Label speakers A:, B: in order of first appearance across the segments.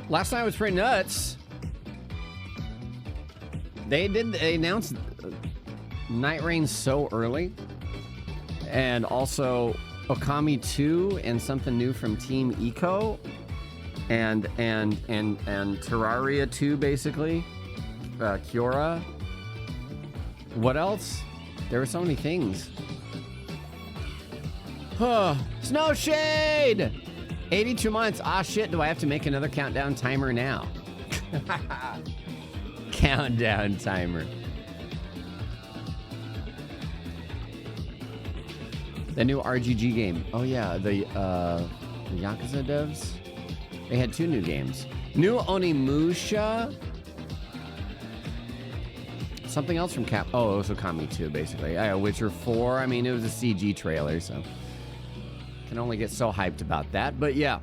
A: Last night was pretty nuts. They announced Night Reign so early. And also Okami 2 and something new from Team Eco. And Terraria 2, basically. Kiora. What else? There were so many things. Snow Shade! 82 months. Ah, shit. Do I have to make another countdown timer now? Countdown timer. The new RGG game. Oh, yeah. The Yakuza devs. They had 2 new games. New Onimusha. Something else from Cap. Oh, it was Okami 2, basically. Witcher 4. I mean, it was a CG trailer, so can only get so hyped about that. But yeah.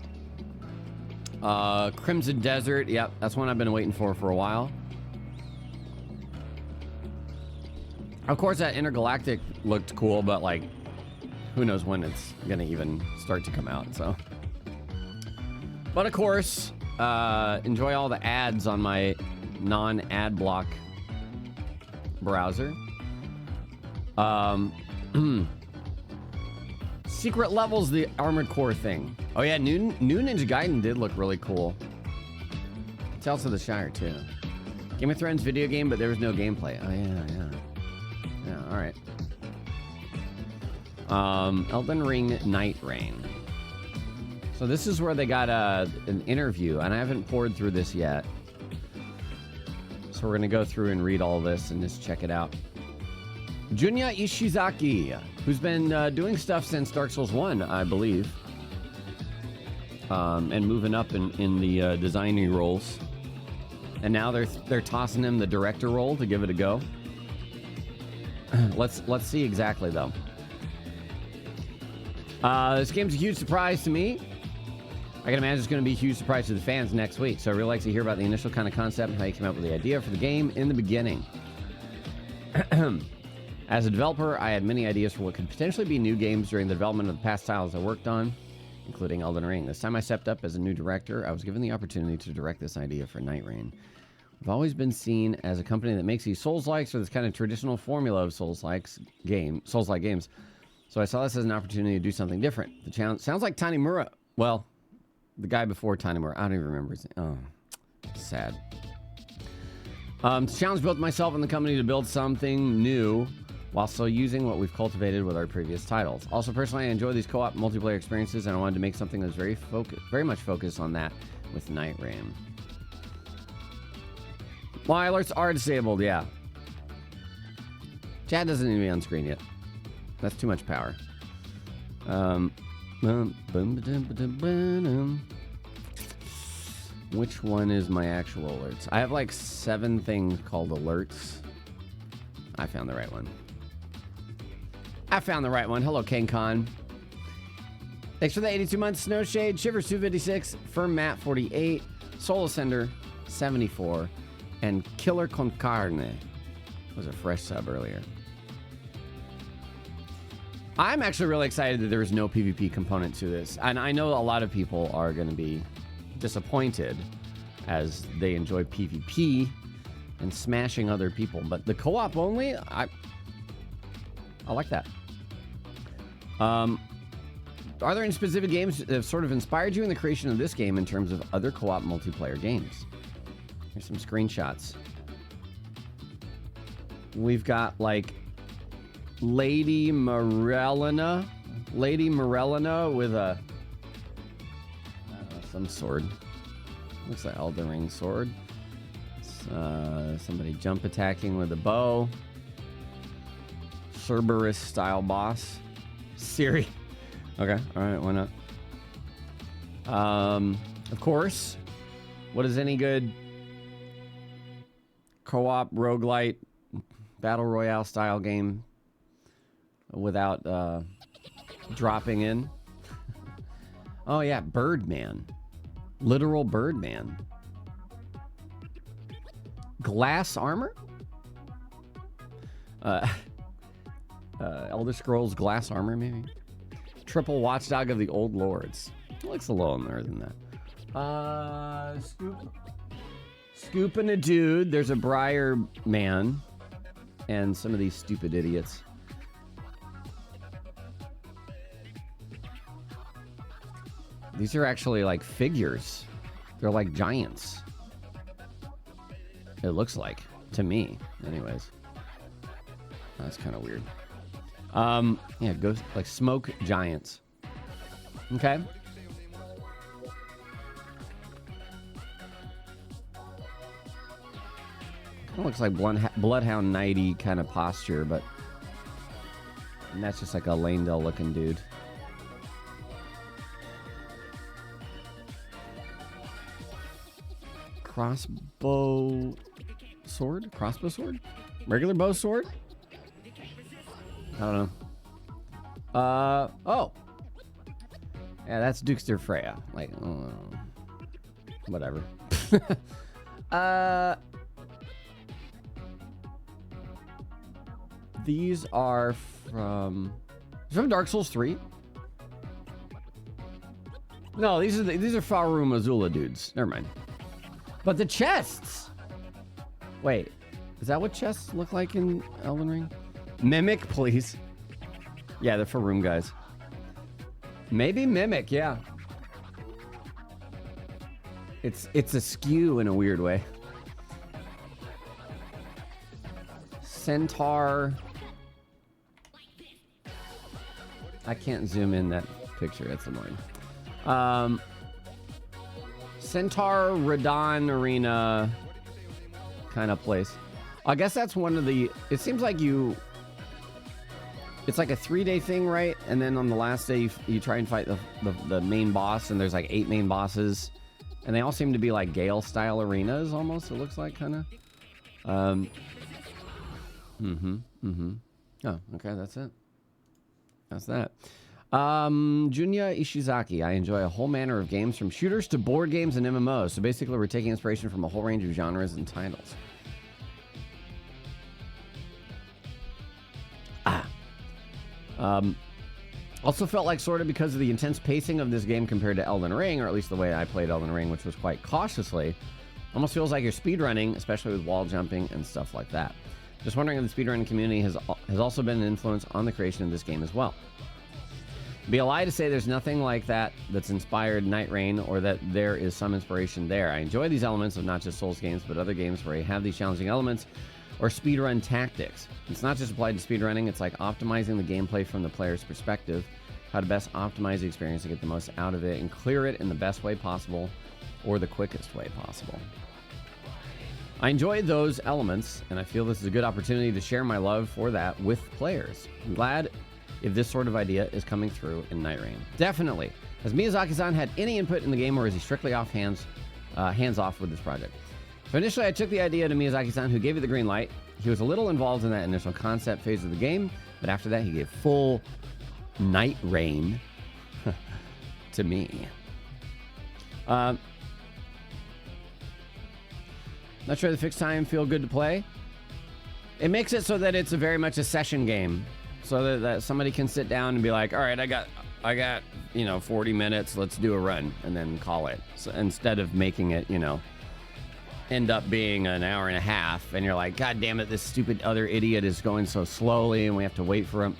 A: Crimson Desert. Yep, that's one I've been waiting for a while. Of course, that Intergalactic looked cool, but like, who knows when it's gonna even start to come out, so. But of course, enjoy all the ads on my non-ad block browser. Secret Levels, the Armored Core thing. Oh yeah, new Ninja Gaiden did look really cool. Tales of the Shire too. Game of Thrones video game, but there was no gameplay. Oh yeah, all right. Elden Ring Night Reign. So this is where they got an interview, and I haven't poured through this yet. So we're gonna go through and read all this and just check it out. Junya Ishizaki, who's been doing stuff since Dark Souls 1, I believe. And moving up in the designing roles. And now they're tossing him the director role to give it a go. Let's see exactly though. This game's a huge surprise to me. I can imagine it's going to be a huge surprise to the fans next week. So I really like to hear about the initial kind of concept and how you came up with the idea for the game in the beginning. As a developer, I had many ideas for what could potentially be new games during the development of the past titles I worked on, including Elden Ring. This time I stepped up as a new director. I was given the opportunity to direct this idea for Night Reign. We've always been seen as a company that makes these Souls-likes or this kind of traditional formula of Souls-like games. So I saw this as an opportunity to do something different. The challenge sounds like Tanimura. Well, the guy before Tanimura. I don't even remember his name. Oh, sad. To challenge both myself and the company to build something new while still using what we've cultivated with our previous titles. Also, personally, I enjoy these co-op multiplayer experiences, and I wanted to make something that's very much focused on that with Night Reign. My alerts are disabled, yeah. Chat doesn't need to be on screen yet. That's too much power. Which one is my actual alerts? I have like 7 things called alerts. I found the right one. Hello, King Khan. Thanks for the 82 months. Snow Shade, Shivers 256, Firm Matt 48, Soul Ascender 74, and Killer Con Carne was a fresh sub earlier. I'm actually really excited that there is no PvP component to this. And I know a lot of people are going to be disappointed as they enjoy PvP and smashing other people. But the co-op only, I like that. Are there any specific games that have sort of inspired you in the creation of this game in terms of other co-op multiplayer games? Here's some screenshots. We've got like Lady Morellina with a, I don't know, some sword. Looks like Elden Ring sword. Somebody jump attacking with a bow. Cerberus style boss. Siri. Okay, all right, why not? Of course, what is any good co-op roguelite battle royale style game without dropping in? Oh yeah, Birdman. Literal Birdman. Glass armor? Elder Scrolls Glass armor, maybe? Triple Watchdog of the Old Lords. It looks a little better than that. Scoop and a dude. There's a Briar man. And some of these stupid idiots. These are actually like figures. They're like giants. It looks like. To me. Anyways. That's kind of weird. Yeah, ghost, like smoke giants. Okay. Kind of looks like Bloodhound Knighty kind of posture, but and that's just like a Lanedale looking dude. Crossbow sword? Crossbow sword? Regular bow sword? I don't know. Oh. Yeah, that's Dukester Freya. Like, whatever. These are from Dark Souls 3. No, these are Faru Mazula dudes. Never mind. But the chests. Wait, is that what chests look like in Elden Ring? Mimic, please. Yeah, they're for room guys. Maybe Mimic, yeah. It's askew in a weird way. Centaur. I can't zoom in that picture. That's annoying. Centaur Radon Arena kind of place. I guess that's one of the... It seems like it's like a 3-day thing, right? And then on the last day, you try and fight the main boss, and there's like 8 main bosses. And they all seem to be like Gale-style arenas, almost, it looks like, kind of. Oh, okay, that's it. That's that. Junya Ishizaki. I enjoy a whole manner of games, from shooters to board games and MMOs. So basically, we're taking inspiration from a whole range of genres and titles. Also felt like sort of because of the intense pacing of this game compared to Elden Ring, or at least the way I played Elden Ring, which was quite cautiously, almost feels like you're speedrunning, especially with wall jumping and stuff like that. Just wondering if the speedrunning community has also been an influence on the creation of this game as well. It'd be a lie to say there's nothing like that that's inspired NIGHTREIGN, or that there is some inspiration there. I enjoy these elements of not just Souls games, but other games where you have these challenging elements or speedrun tactics. It's not just applied to speedrunning, it's like optimizing the gameplay from the player's perspective, how to best optimize the experience to get the most out of it and clear it in the best way possible or the quickest way possible. I enjoy those elements, and I feel this is a good opportunity to share my love for that with players. I'm glad if this sort of idea is coming through in NIGHTREIGN. Definitely. Has Miyazaki-san had any input in the game, or is he strictly hands-off with this project? So initially, I took the idea to Miyazaki-san, who gave it the green light. He was a little involved in that initial concept phase of the game, but after that, he gave full NIGHTREIGN to me. Not sure the fixed time feel good to play. It makes it so that it's very much a session game, so that somebody can sit down and be like, all right, I got 40 minutes, let's do a run, and then call it. So instead of making it, end up being an hour and a half, and you're like, God damn it, this stupid other idiot is going so slowly, and we have to wait for him.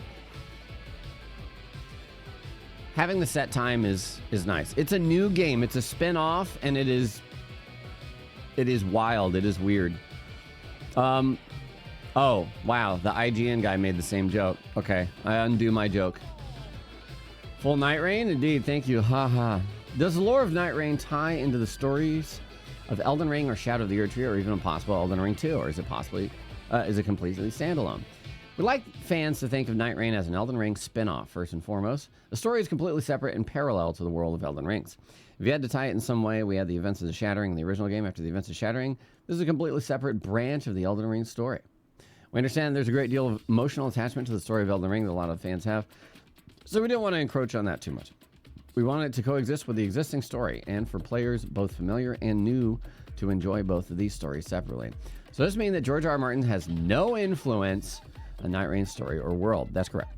A: Having the set time is nice. It's a new game. It's a spin-off, and it is wild. It is weird. Oh, wow. The IGN guy made the same joke. Okay, I undo my joke. Full NIGHTREIGN? Indeed, thank you. Haha. Does the lore of NIGHTREIGN tie into the stories of Elden Ring or Shadow of the Erdtree, or even a possible Elden Ring 2, or is it completely standalone? We'd like fans to think of NIGHTREIGN as an Elden Ring spin-off, first and foremost. The story is completely separate and parallel to the world of Elden Rings. If you had to tie it in some way, we had the events of the Shattering in the original game. After the events of Shattering, this is a completely separate branch of the Elden Ring story. We understand there's a great deal of emotional attachment to the story of Elden Ring that a lot of fans have, so we didn't want to encroach on that too much. We wanted it to coexist with the existing story, and for players both familiar and new to enjoy both of these stories separately. So does this mean that George R. R. Martin has no influence on NIGHTREIGN's story or world? That's correct.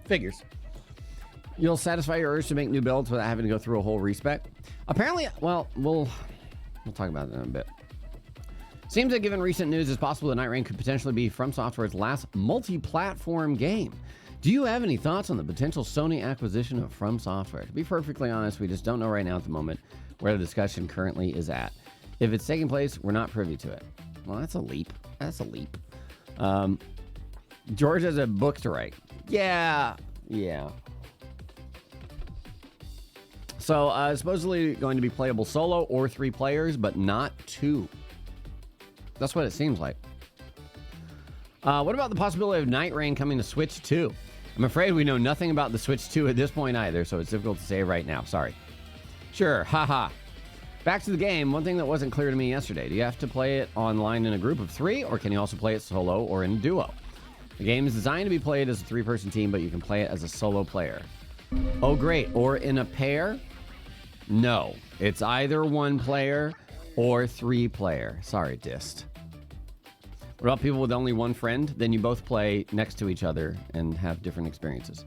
A: Figures. You'll satisfy your urge to make new builds without having to go through a whole respec. Apparently, well, we'll talk about that in a bit. Seems that given recent news, it's possible that Night Rain could potentially be FromSoftware's last multi-platform game. Do you have any thoughts on the potential Sony acquisition of FromSoftware? To be perfectly honest, we just don't know right now at the moment where the discussion currently is at. If it's taking place, we're not privy to it. Well, that's a leap. That's a leap. George has a book to write. Yeah. So, supposedly going to be playable solo or 3 players, but not 2. That's what it seems like. What about the possibility of Night Rain coming to Switch 2? I'm afraid we know nothing about the Switch 2 at this point either, so it's difficult to say right now. Sorry. Sure, haha. Back to the game, one thing that wasn't clear to me yesterday. Do you have to play it online in a group of 3, or can you also play it solo or in duo? The game is designed to be played as a 3-person team, but you can play it as a solo player. Oh, great. Or in a pair? No. It's either 1 player or 3 player. Sorry, Dist. What about people with only 1 friend? Then you both play next to each other and have different experiences.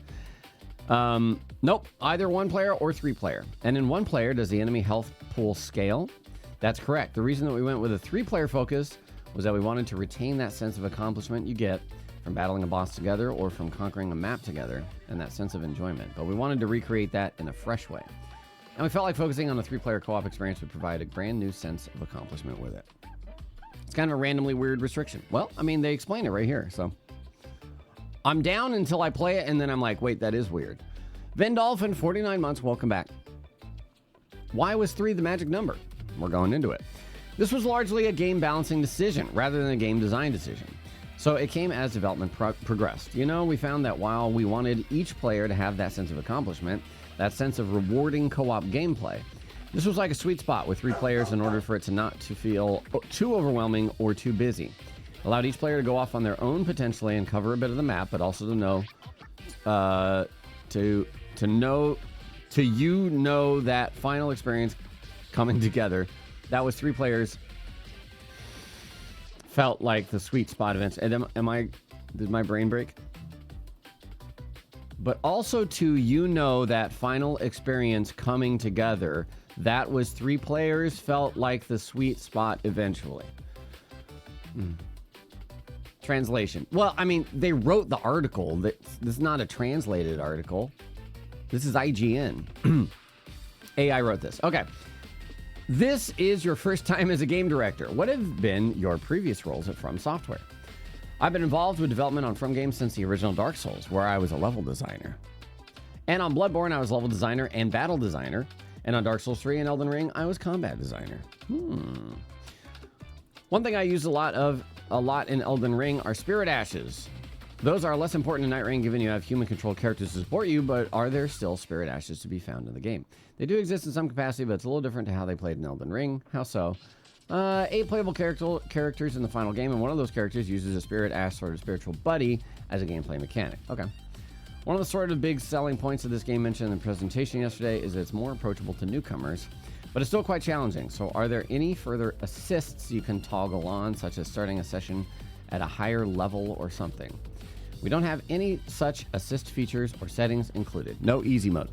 A: Nope. Either 1 player or 3 player. And in 1 player, does the enemy health pool scale? That's correct. The reason that we went with a 3-player focus was that we wanted to retain that sense of accomplishment you get from battling a boss together or from conquering a map together, and that sense of enjoyment. But we wanted to recreate that in a fresh way. And we felt like focusing on a 3-player co-op experience would provide a brand new sense of accomplishment with it. It's kind of a randomly weird restriction. Well, I mean, they explain it right here, so. I'm down until I play it, and then I'm like, wait, that is weird. Vendolphin, 49 months, welcome back. Why was 3 the magic number? We're going into it. This was largely a game balancing decision rather than a game design decision. So it came as development progressed. You know, we found that while we wanted each player to have that sense of accomplishment, that sense of rewarding co-op gameplay, this was like a sweet spot with 3 players in order for it to not to feel too overwhelming or too busy. Allowed each player to go off on their own potentially and cover a bit of the map, but also to know, that final experience coming together. That was 3 players. Felt like the sweet spot events. And did my brain break? But also to that final experience coming together, that was 3 players, felt like the sweet spot eventually. Translation. Well, I mean, they wrote the article. This is not a translated article. This is IGN. AI wrote this. Okay. This is your first time as a game director. What have been your previous roles at FromSoftware? I've been involved with development on From games since the original Dark Souls, where I was a level designer. And on Bloodborne, I was level designer and battle designer. And on Dark Souls 3 and Elden Ring, I was combat designer. One thing I use a lot in Elden Ring are spirit ashes. Those are less important in Night Rain given you have human-controlled characters to support you, but are there still spirit ashes to be found in the game? They do exist in some capacity, but it's a little different to how they played in Elden Ring. How so? 8 playable characters in the final game, and one of those characters uses a spirit ash sort of spiritual buddy as a gameplay mechanic. Okay. One of the sort of big selling points of this game mentioned in the presentation yesterday is that it's more approachable to newcomers, but it's still quite challenging. So are there any further assists you can toggle on, such as starting a session at a higher level or something? We don't have any such assist features or settings included. No easy mode.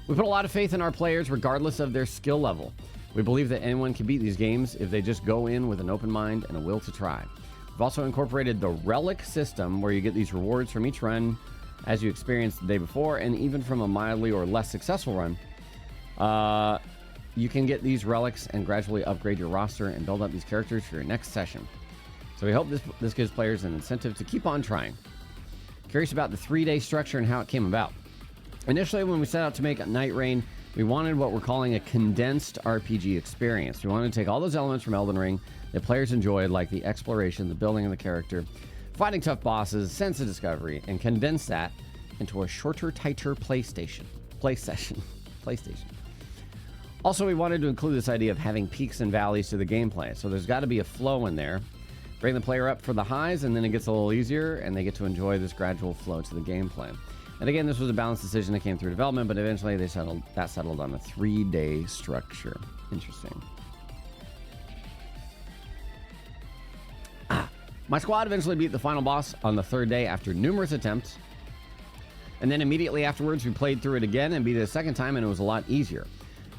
A: We put a lot of faith in our players regardless of their skill level. We believe that anyone can beat these games if they just go in with an open mind and a will to try. We've also incorporated the relic system where you get these rewards from each run as you experienced the day before, and even from a mildly or less successful run. You can get these relics and gradually upgrade your roster and build up these characters for your next session. So we hope this gives players an incentive to keep on trying. Curious about the 3-day structure and how it came about. Initially, when we set out to make Night Rain, we wanted what we're calling a condensed RPG experience. We wanted to take all those elements from Elden Ring that players enjoyed, like the exploration, the building of the character, fighting tough bosses, sense of discovery, and condense that into a shorter, tighter PlayStation. Also, we wanted to include this idea of having peaks and valleys to the gameplay. So there's got to be a flow in there. Bring the player up for the highs, and then it gets a little easier, and they get to enjoy this gradual flow to the gameplay. And again, this was a balanced decision that came through development, but eventually they settled on a 3-day structure. Interesting. My squad eventually beat the final boss on the 3rd day after numerous attempts. And then immediately afterwards, we played through it again and beat it a second time, and it was a lot easier.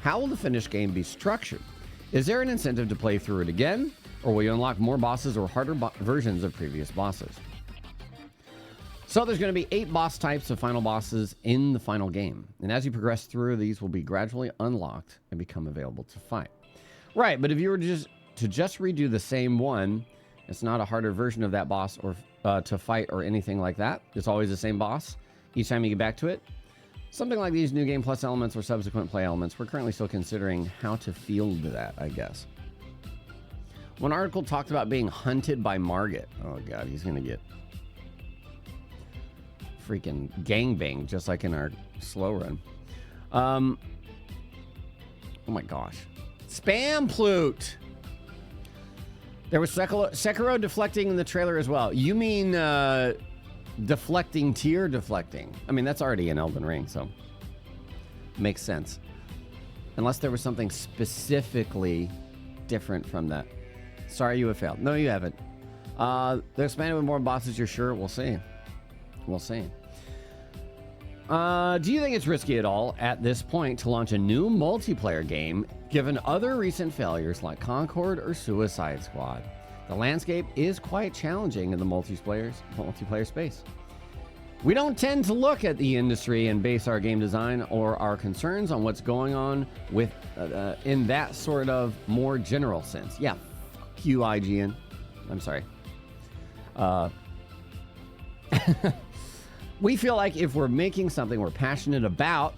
A: How will the finished game be structured? Is there an incentive to play through it again, or will you unlock more bosses or harder versions of previous bosses? So there's going to be 8 boss types of final bosses in the final game. And as you progress through, these will be gradually unlocked and become available to fight. Right, but if you were to just redo the same one, it's not a harder version of that boss or to fight or anything like that. It's always the same boss each time you get back to it. Something like these new game plus elements or subsequent play elements, we're currently still considering how to field that, I guess. One article talked about being hunted by Margit. Oh god, he's going to get freaking gangbanged just like in our slow run. Oh my gosh. Spam Plute! There was Sekiro deflecting in the trailer as well. You mean deflecting tier deflecting? I mean, that's already in Elden Ring, so makes sense. Unless there was something specifically different from that. Sorry you have failed. No, you haven't. They're expanding with more bosses, you're sure? We'll see. We'll see. Do you think it's risky at all at this point to launch a new multiplayer game given other recent failures like Concord or Suicide Squad? The landscape is quite challenging in the multiplayer space. We don't tend to look at the industry and base our game design or our concerns on what's going on with in that sort of more general sense. Yeah, fuck you, IGN. I'm sorry. We feel like if we're making something we're passionate about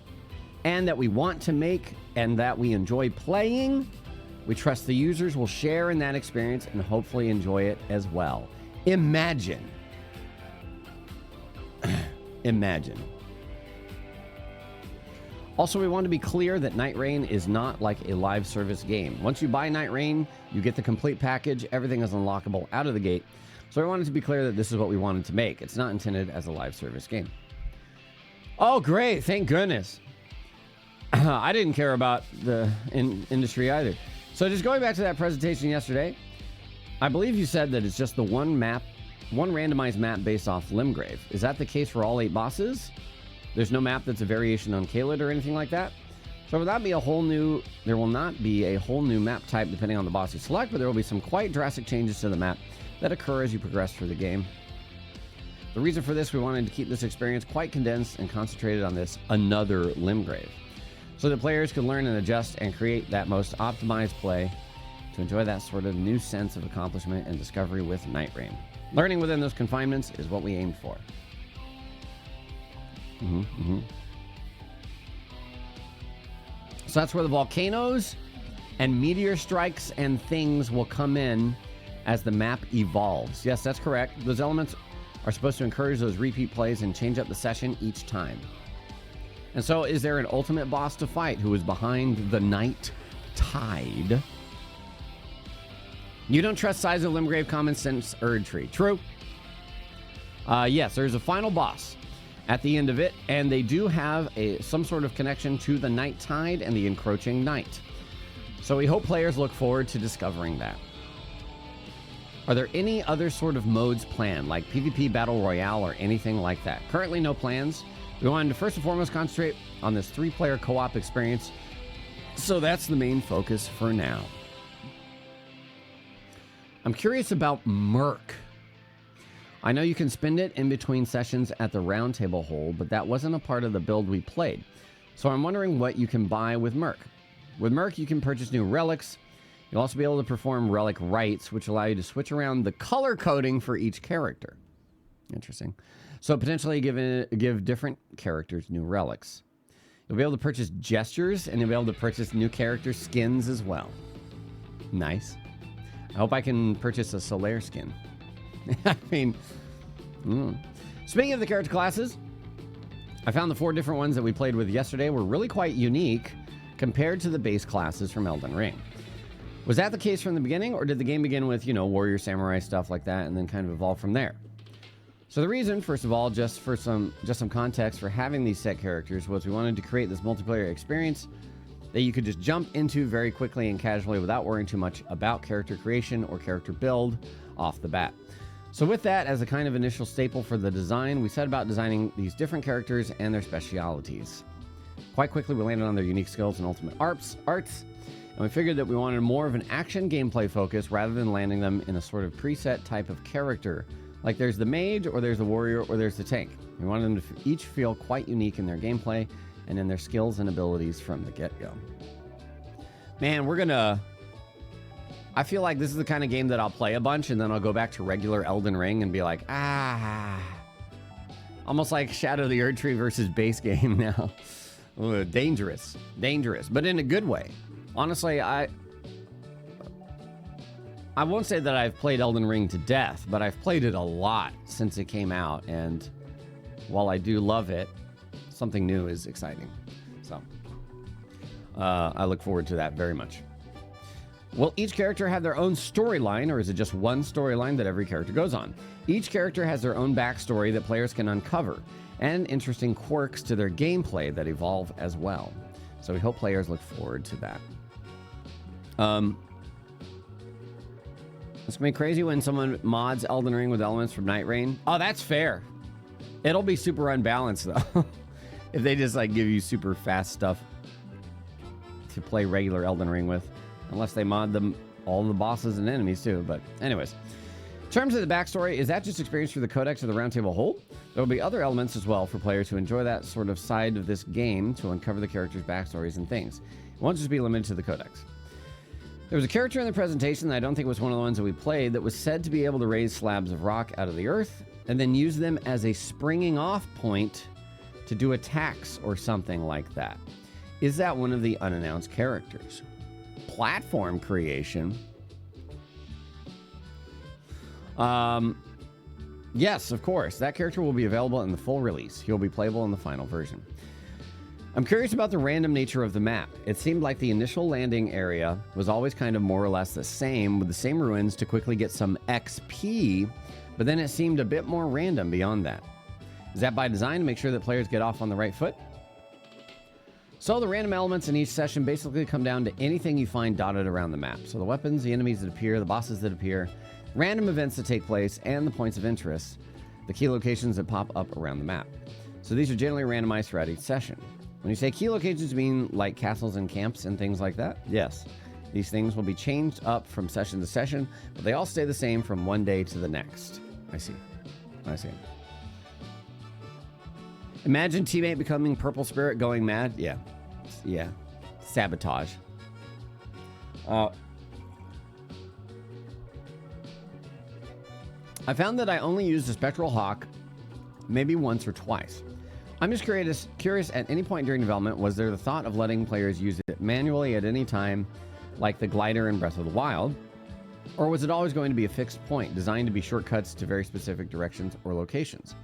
A: and that we want to make and that we enjoy playing, we trust the users will share in that experience and hopefully enjoy it as well. Imagine. Imagine. Also, we want to be clear that NIGHTREIGN is not like a live service game. Once you buy NIGHTREIGN, you get the complete package. Everything is unlockable out of the gate. So I wanted to be clear that this is what we wanted to make. It's not intended as a live service game. Oh, great. Thank goodness. I didn't care about the industry either. So just going back to that presentation yesterday, I believe you said that it's just the one randomized map based off Limgrave. Is that the case for all 8 bosses? There's no map that's a variation on Caelid or anything like that? So there will not be a whole new map type depending on the boss you select, but there will be some quite drastic changes to the map that occur as you progress through the game. The reason for this, we wanted to keep this experience quite condensed and concentrated on this another Limgrave, so that players could learn and adjust and create that most optimized play to enjoy that sort of new sense of accomplishment and discovery with NIGHTREIGN. Learning within those confinements is what we aimed for. So that's where the volcanoes and meteor strikes and things will come in as the map evolves. Yes, that's correct. Those elements are supposed to encourage those repeat plays and change up the session each time. And so is there an ultimate boss to fight who is behind the night tide? You don't trust size of Limgrave common sense Erdtree. True. Yes, there's a final boss at the end of it, and they do have some sort of connection to the night tide and the encroaching night. So we hope players look forward to discovering that. Are there any other sort of modes planned, like PvP Battle Royale or anything like that? Currently, no plans. We wanted to first and foremost concentrate on this 3-player co-op experience, so that's the main focus for now. I'm curious about Merc. I know you can spend it in between sessions at the roundtable hole, but that wasn't a part of the build we played. So I'm wondering what you can buy with Merc. With Merc, you can purchase new relics. You'll also be able to perform relic rites, which allow you to switch around the color coding for each character. Interesting. So potentially give different characters new relics. You'll be able to purchase gestures, and you'll be able to purchase new character skins as well. Nice. I hope I can purchase a Solaire skin. I mean, Speaking of the character classes, I found the 4 different ones that we played with yesterday were really quite unique compared to the base classes from Elden Ring. Was that the case from the beginning, or did the game begin with, warrior, samurai, stuff like that, and then kind of evolve from there? So the reason, first of all, just some context for having these set characters was we wanted to create this multiplayer experience that you could just jump into very quickly and casually without worrying too much about character creation or character build off the bat. So with that as a kind of initial staple for the design, we set about designing these different characters and their specialities. Quite quickly, we landed on their unique skills and ultimate arts, and we figured that we wanted more of an action gameplay focus rather than landing them in a sort of preset type of character. Like there's the mage, or there's the warrior, or there's the tank. We wanted them to each feel quite unique in their gameplay and in their skills and abilities from the get-go. Man, I feel like this is the kind of game that I'll play a bunch and then I'll go back to regular Elden Ring and be like, almost like Shadow of the Erdtree versus base game now. Dangerous, but in a good way. Honestly, I won't say that I've played Elden Ring to death, but I've played it a lot since it came out, and while I do love it, something new is exciting. So, I look forward to that very much. Will each character have their own storyline, or is it just one storyline that every character goes on? Each character has their own backstory that players can uncover, and interesting quirks to their gameplay that evolve as well. So we hope players look forward to that. It's gonna be crazy when someone mods Elden Ring with elements from NIGHTREIGN. Oh, that's fair. It'll be super unbalanced though. If they just like give you super fast stuff to play regular Elden Ring with. Unless they mod them, all the bosses and enemies too. But anyways, in terms of the backstory, is that just experience through the Codex or the Round Table Hold? There will be other elements as well for players who enjoy that sort of side of this game to uncover the characters' backstories and things. It won't just be limited to the Codex. There was a character in the presentation that I don't think was one of the ones that we played that was said to be able to raise slabs of rock out of the earth and then use them as a springing off point to do attacks or something like that. Is that one of the unannounced characters? Platform creation. Yes, of course. That character will be available in the full release. He'll be playable in the final version. I'm curious about the random nature of the map. It seemed like the initial landing area was always kind of more or less the same, with the same ruins to quickly get some XP, but then it seemed a bit more random beyond that. Is that by design to make sure that players get off on the right foot? So the random elements in each session basically come down to anything you find dotted around the map. So the weapons, the enemies that appear, the bosses that appear, random events that take place, and the points of interest, the key locations that pop up around the map. So these are generally randomized throughout each session. When you say key locations, you mean like castles and camps and things like that? Yes. These things will be changed up from session to session, but they all stay the same from one day to the next. I see. Imagine teammate becoming purple spirit going mad. Yeah. Sabotage. I found that I only used the Spectral Hawk maybe once or twice. I'm just curious at any point during development, was there the thought of letting players use it manually at any time, like the glider in Breath of the Wild? Or was it always going to be a fixed point, designed to be shortcuts to very specific directions or locations?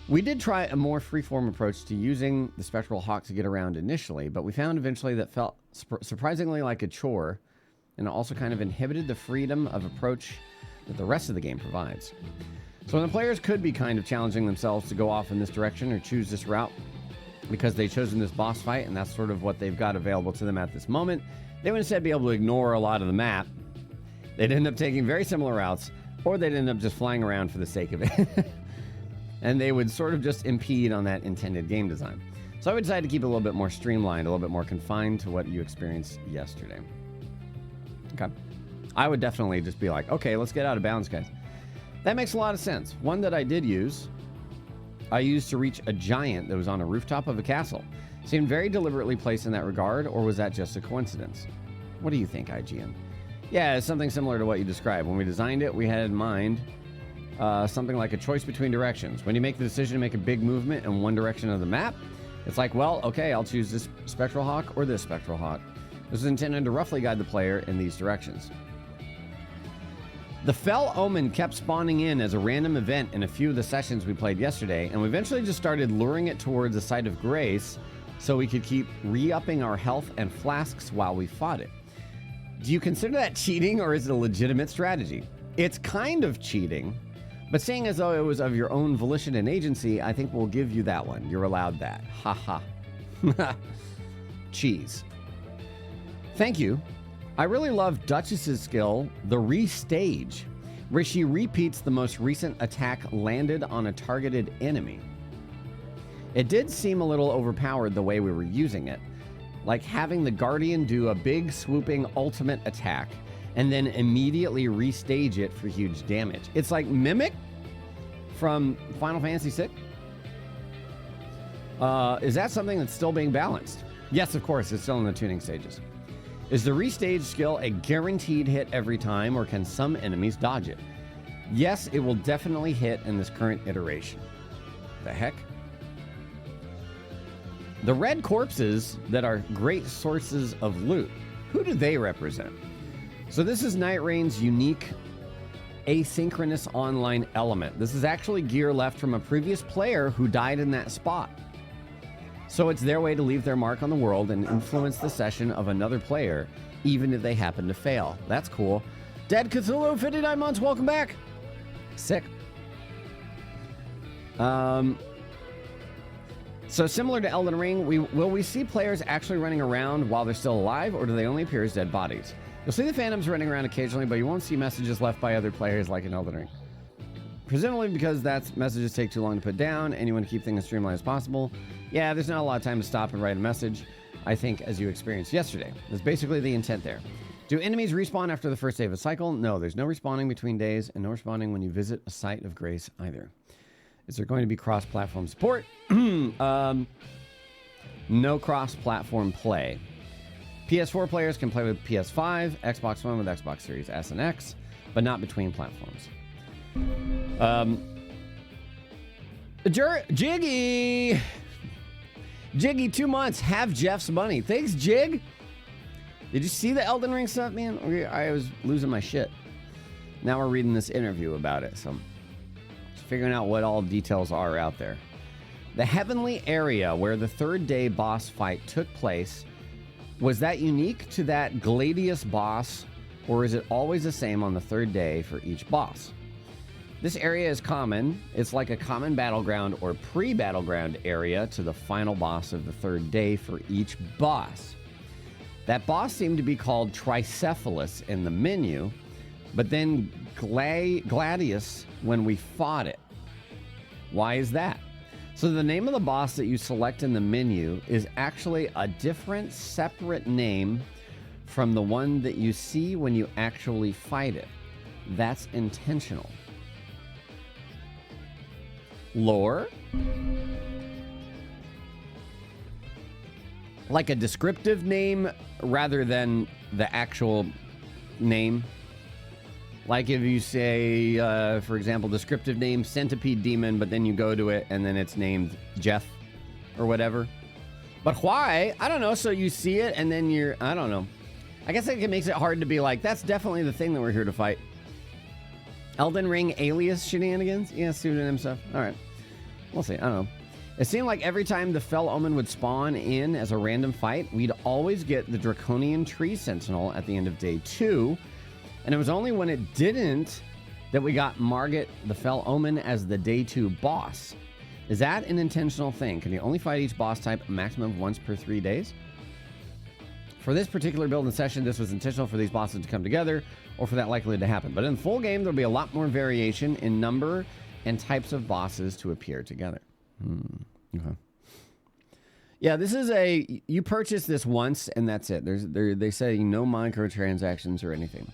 A: We did try a more freeform approach to using the Spectral Hawk to get around initially, but we found eventually that felt surprisingly like a chore, and it also kind of inhibited the freedom of approach that the rest of the game provides. So the players could be kind of challenging themselves to go off in this direction or choose this route because they've chosen this boss fight and that's sort of what they've got available to them at this moment. They would instead be able to ignore a lot of the map. They'd end up taking very similar routes, or they'd end up just flying around for the sake of it. And they would sort of just impede on that intended game design. So I would decide to keep it a little bit more streamlined, a little bit more confined to what you experienced yesterday. Okay. I would definitely just be like, okay, let's get out of bounds, guys. That makes a lot of sense. One that I did use, I used to reach a giant that was on a rooftop of a castle. Seemed very deliberately placed in that regard, or was that just a coincidence? What do you think, IGN? Yeah, it's something similar to what you described. When we designed it, we had in mind something like a choice between directions. When you make the decision to make a big movement in one direction of the map, it's like, well, okay, I'll choose this Spectral Hawk or this Spectral Hawk. This is intended to roughly guide the player in these directions. The Fell Omen kept spawning in as a random event in a few of the sessions we played yesterday, and we eventually just started luring it towards the site of grace so we could keep re-upping our health and flasks while we fought it. Do you consider that cheating, or is it a legitimate strategy? It's kind of cheating, but seeing as though it was of your own volition and agency, I think we'll give you that one. You're allowed that. Ha ha. Cheese. Thank you. I really love Duchess's skill, the restage. where she repeats the most recent attack landed on a targeted enemy. It did seem a little overpowered the way we were using it, like having the Guardian do a big swooping ultimate attack and then immediately restage it for huge damage. It's like Mimic from Final Fantasy VI. Is that something that's still being balanced? Yes, of course, it's still in the tuning stages. Is the restage skill a guaranteed hit every time, or can some enemies dodge it? Yes, it will definitely hit in this current iteration. The heck? The red corpses that are great sources of loot, who do they represent? So this is NIGHTREIGN's unique asynchronous online element. This is actually gear left from a previous player who died in that spot. So it's their way to leave their mark on the world and influence the session of another player, even if they happen to fail. That's cool. Dead Cthulhu, 59 months, welcome back. Sick. So similar to Elden Ring, will we see players actually running around while they're still alive, or do they only appear as dead bodies? You'll see the phantoms running around occasionally, but you won't see messages left by other players like in Elden Ring. Presumably because messages take too long to put down and you want to keep things as streamlined as possible. Yeah, there's not a lot of time to stop and write a message, I think, as you experienced yesterday. That's basically the intent there. Do enemies respawn after the first day of a cycle? No, there's no respawning between days and no respawning when you visit a site of grace either. Is there going to be cross-platform support? No cross-platform play. PS4 players can play with PS5, Xbox One with Xbox Series S and X, but not between platforms. Jiggy! Jiggy, 2 months. Have Jeff's money. Thanks, Jig. Did you see the Elden Ring stuff, man? I was losing my shit. Now we're reading this interview about it, so just figuring out what all details are out there. The heavenly area where the third day boss fight took place, was that unique to that Gladius boss, or is it always the same on the third day for each boss? This area is common. It's like a common battleground or pre-battleground area to the final boss of the third day for each boss. That boss seemed to be called Tricephalus in the menu, but then Gladius when we fought it. Why is that? So the name of the boss that you select in the menu is actually a different, separate name from the one that you see when you actually fight it. That's intentional. Lore? Like a descriptive name rather than the actual name. Like if you say, for example, descriptive name, Centipede Demon, but then you go to it and then it's named Jeff or whatever. But why? I don't know. So you see it and then I don't know. I guess it makes it hard to be like, that's definitely the thing that we're here to fight. Elden Ring alias shenanigans? Yeah, pseudonym stuff. All right. We'll see. I don't know. It seemed like every time the Fell Omen would spawn in as a random fight, we'd always get the Draconian Tree Sentinel at the end of day 2. And it was only when it didn't that we got Margit the Fell Omen as the day 2 boss. Is that an intentional thing? Can you only fight each boss type a maximum of once per 3 days? For this particular build and session, this was intentional for these bosses to come together or for that likely to happen. But in the full game, there'll be a lot more variation in number and types of bosses to appear together. Okay. Yeah, this is you purchase this once and that's it. They say no microtransactions or anything.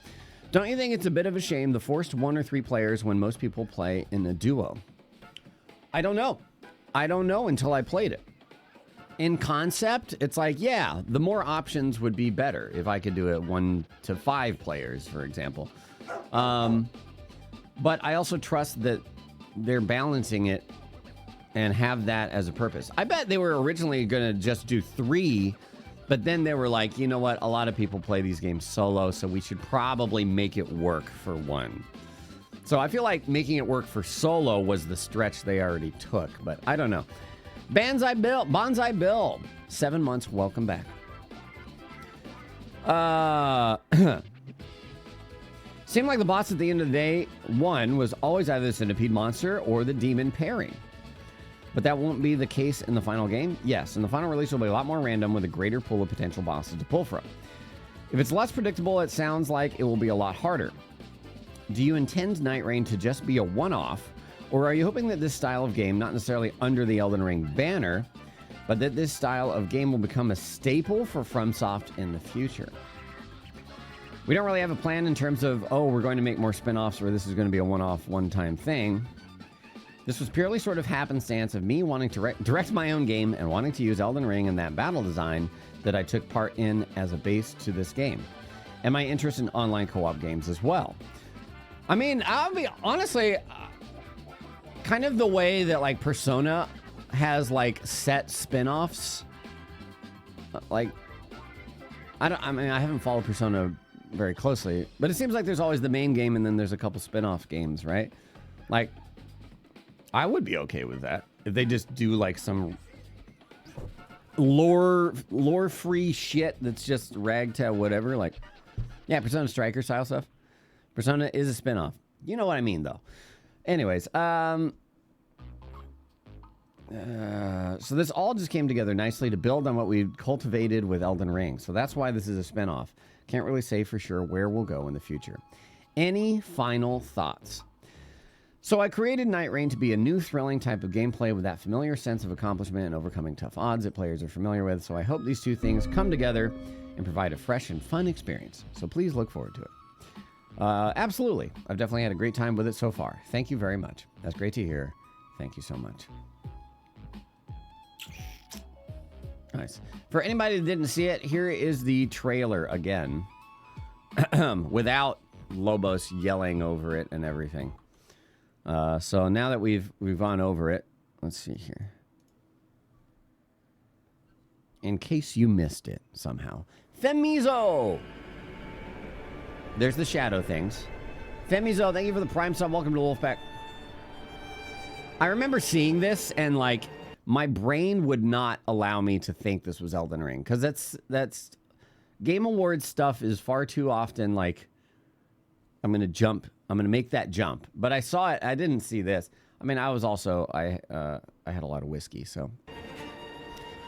A: Don't you think it's a bit of a shame the forced 1 or 3 players when most people play in a duo? I don't know. I don't know until I played it. In concept, it's like, yeah, the more options would be better if I could do it 1 to 5 players, for example. But I also trust that they're balancing it and have that as a purpose. I bet they were originally going to just do 3, but then they were like, you know what? A lot of people play these games solo, so we should probably make it work for 1. So I feel like making it work for solo was the stretch they already took, but I don't know. Bonsai Bill, 7 months, welcome back. Seemed like the boss at the end of the day 1 was always either the Centipede Monster or the Demon pairing. But that won't be the case in the final game? Yes, in the final release will be a lot more random with a greater pool of potential bosses to pull from. If it's less predictable, it sounds like it will be a lot harder. Do you intend Night Rain to just be a one-off, or are you hoping that this style of game, not necessarily under the Elden Ring banner, but that this style of game will become a staple for FromSoft in the future? We don't really have a plan in terms of, oh, we're going to make more spin-offs or this is going to be a one-off, one-time thing. This was purely sort of happenstance of me wanting to direct my own game and wanting to use Elden Ring and that battle design that I took part in as a base to this game. And my interest in online co-op games as well. I mean, I'll be honestly, kind of the way that like Persona has like set spin-offs. Like, I haven't followed Persona very closely, but it seems like there's always the main game and then there's a couple spin-off games, right? Like, I would be okay with that if they just do like some lore-free shit that's just ragtag whatever. Like, yeah, Persona Striker style stuff. Persona is a spin-off. You know what I mean, though. Anyways, so this all just came together nicely to build on what we cultivated with Elden Ring. So that's why this is a spin-off. Can't really say for sure where we'll go in the future. Any final thoughts? So I created Night Rain to be a new thrilling type of gameplay with that familiar sense of accomplishment and overcoming tough odds that players are familiar with. So I hope these two things come together and provide a fresh and fun experience. So please look forward to it. Absolutely. I've definitely had a great time with it so far. Thank you very much. That's great to hear. Thank you so much. Nice. For anybody that didn't see it, here is the trailer again. Without Lobos yelling over it and everything. So now that we've gone over it, let's see here. In case you missed it somehow. Femizo! There's the shadow things. Femizo, thank you for the Prime sub. Welcome to Wolfpack. I remember seeing this and like my brain would not allow me to think this was Elden Ring because that's Game Awards stuff is far too often like I'm gonna make that jump. But I saw it. I didn't see this. I mean, I was also I had a lot of whiskey, so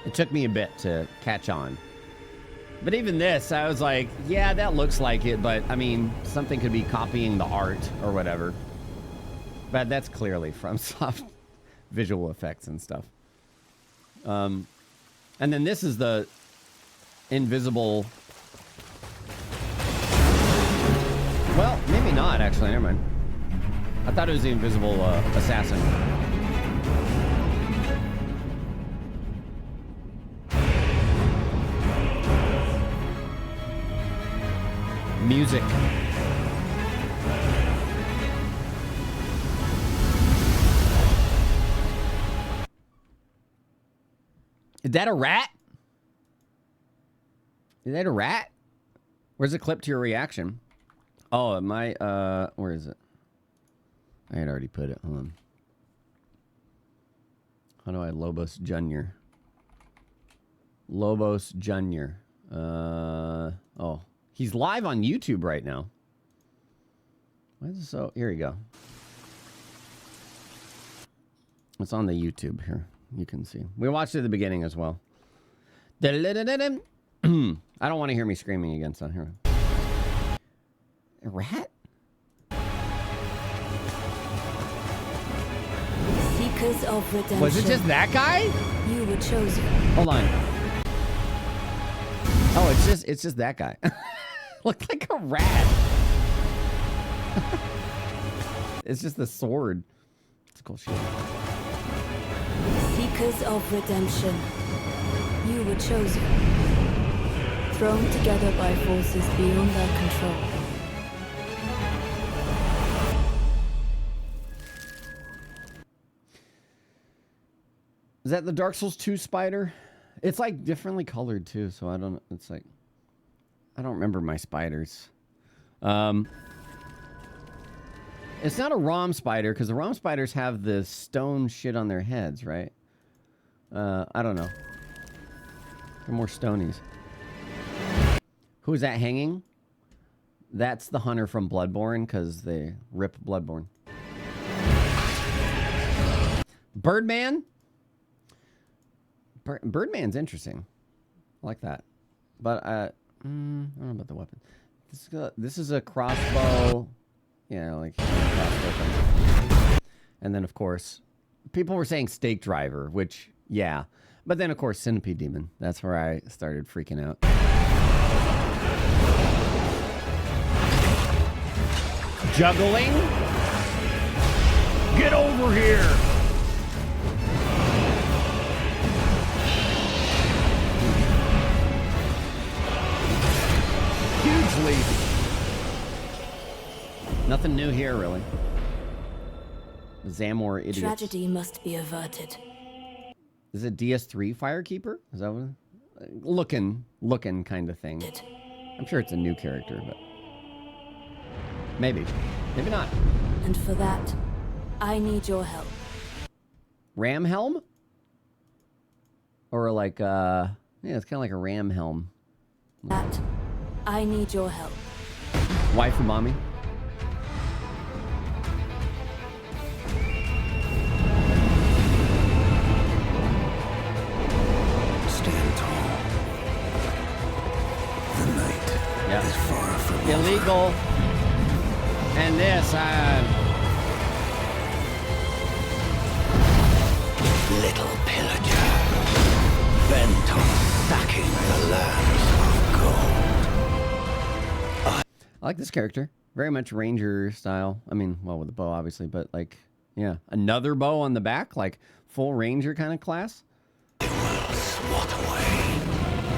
A: it took me a bit to catch on. But even this, I was like, yeah, that looks like it, but I mean, something could be copying the art or whatever. But that's clearly FromSoft visual effects and stuff. And then this is the invisible. Well, maybe not, actually. Never mind. I thought it was the invisible assassin. Music. Is that a rat? Is that a rat? Where's the clip to your reaction? Oh, my, where is it? I had already put it. Hold on. How do I Lobos Jr.? Lobos Jr. Oh. He's live on YouTube right now. Why is it so? Here we go. It's on the YouTube here. You can see. We watched it at the beginning as well. I don't want to hear me screaming again, so here. A rat?
B: Seekers of redemption.
A: Was it just that guy?
B: You were chosen.
A: Hold on. Oh, it's just that guy. Looked like a rat. It's just the sword. It's cool shit.
B: Seekers of redemption. You were chosen. Thrown together by forces beyond their control.
A: Is that the Dark Souls 2 spider? It's like differently colored too, so I don't. It's like I don't remember my spiders. It's not a ROM spider because the ROM spiders have the stone shit on their heads, right? I don't know. They're more stonies. Who is that hanging? That's the hunter from Bloodborne because they rip Bloodborne. Birdman? Birdman's interesting. I like that. But I don't know about the weapon. This is a crossbow. Yeah, like crossed open. And then of course, people were saying Stake Driver, which yeah, but then of course Centipede Demon. That's where I started freaking out. Juggling. Get over here. Huge leap. Nothing new here, really. Zamor idiot.
B: Tragedy must be averted.
A: Is it DS3 Firekeeper? Is that what? Looking kind of thing. I'm sure it's a new character, but maybe not.
B: And for that, I need your help.
A: Ram helm? Or like yeah, it's kind of like a ram helm.
B: That I need your help.
A: Waifu mommy.
C: Stand tall. The night is far from
A: illegal. And this,
C: little pillager, bent on sacking the lands of gold.
A: I like this character. Very much ranger style. I mean, well, with the bow, obviously, but like, yeah. Another bow on the back, like full ranger kind of class.
C: It will swat away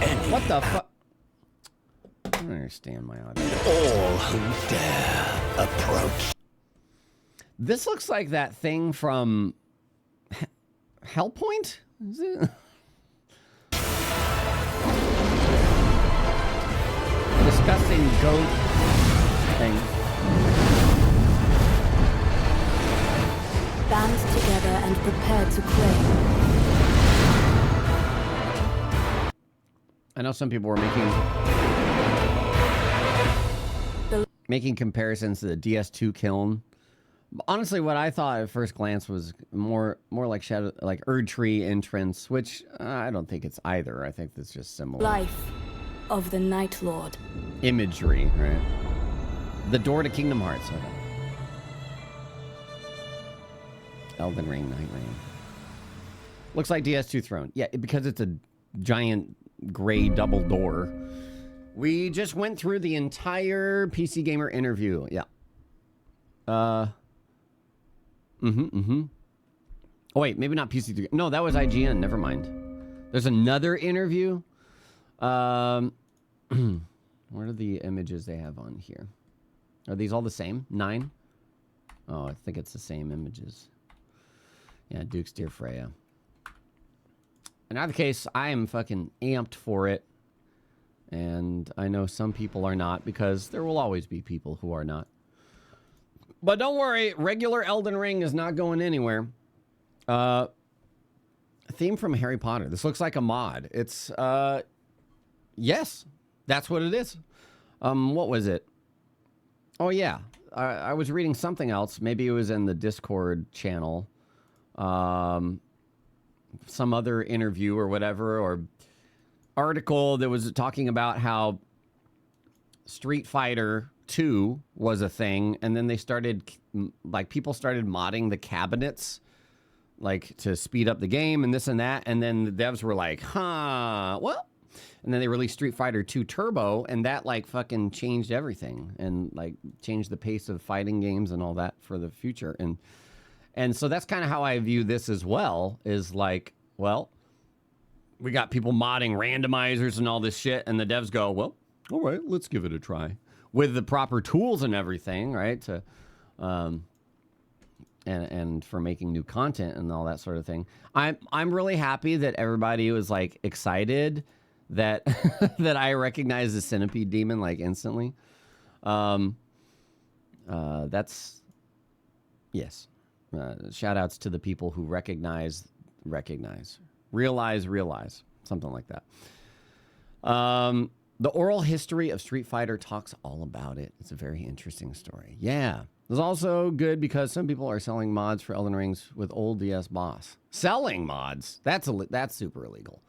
C: any
A: what the fuck? I don't understand my audio.
C: all who dare approach.
A: This looks like that thing from Hellpoint? Is it? Disgusting goat thing.
B: Band together and prepare to claim.
A: I know some people were making comparisons to the DS2 kiln. Honestly, what I thought at first glance was more like Shadow, like Erdtree entrance, which I don't think it's either. I think that's just similar.
B: Life of the Night Lord.
A: Imagery, right? The door to Kingdom Hearts. Okay. Elden Ring, Night Ring. Looks like DS2 Throne. Yeah, because it's a giant gray double door. We just went through the entire PC Gamer interview. Yeah. Oh, wait, maybe not PC. No, that was IGN. Never mind. There's another interview. What are the images they have on here? Are these all the same? 9? Oh, I think it's the same images. Yeah, Duke's Dear Freya. In either case, I am fucking amped for it. And I know some people are not, because there will always be people who are not. But don't worry, regular Elden Ring is not going anywhere. Theme from Harry Potter. This looks like a mod. It's, yes, that's what it is. What was it? Oh, yeah. I was reading something else. Maybe it was in the Discord channel. Some other interview or whatever, or article that was talking about how Street Fighter 2 was a thing, and then they started, like, people started modding the cabinets, like, to speed up the game and this and that, and then the devs were like, well, and then they released Street Fighter 2 Turbo, and that, like, fucking changed everything, and, like, changed the pace of fighting games and all that for the future, and so that's kind of how I view this as well, is like, well, we got people modding randomizers and all this shit, and the devs go, well, all right, let's give it a try. With the proper tools and everything, right? To, and for making new content and all that sort of thing. I'm really happy that everybody was like excited that that I recognize the Centipede Demon like instantly. That's yes. Shout outs to the people who recognize, realize, something like that. The oral history of Street Fighter talks all about it. It's a very interesting story. Yeah. It's also good because some people are selling mods for Elden Rings with old DS boss. Selling mods. That's super illegal.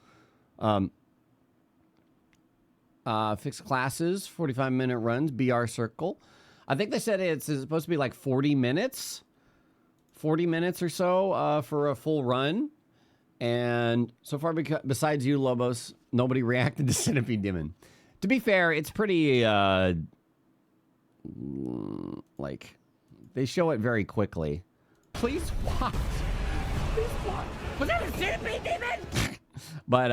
A: Fixed classes, 45-minute runs, BR Circle. I think they said it's supposed to be like 40 minutes. 40 minutes or so for a full run. And so far, besides you, Lobos, nobody reacted to Centipede Demon. To be fair, it's pretty, like, they show it very quickly. Please watch. Please watch. Was that a Centipede Demon? But,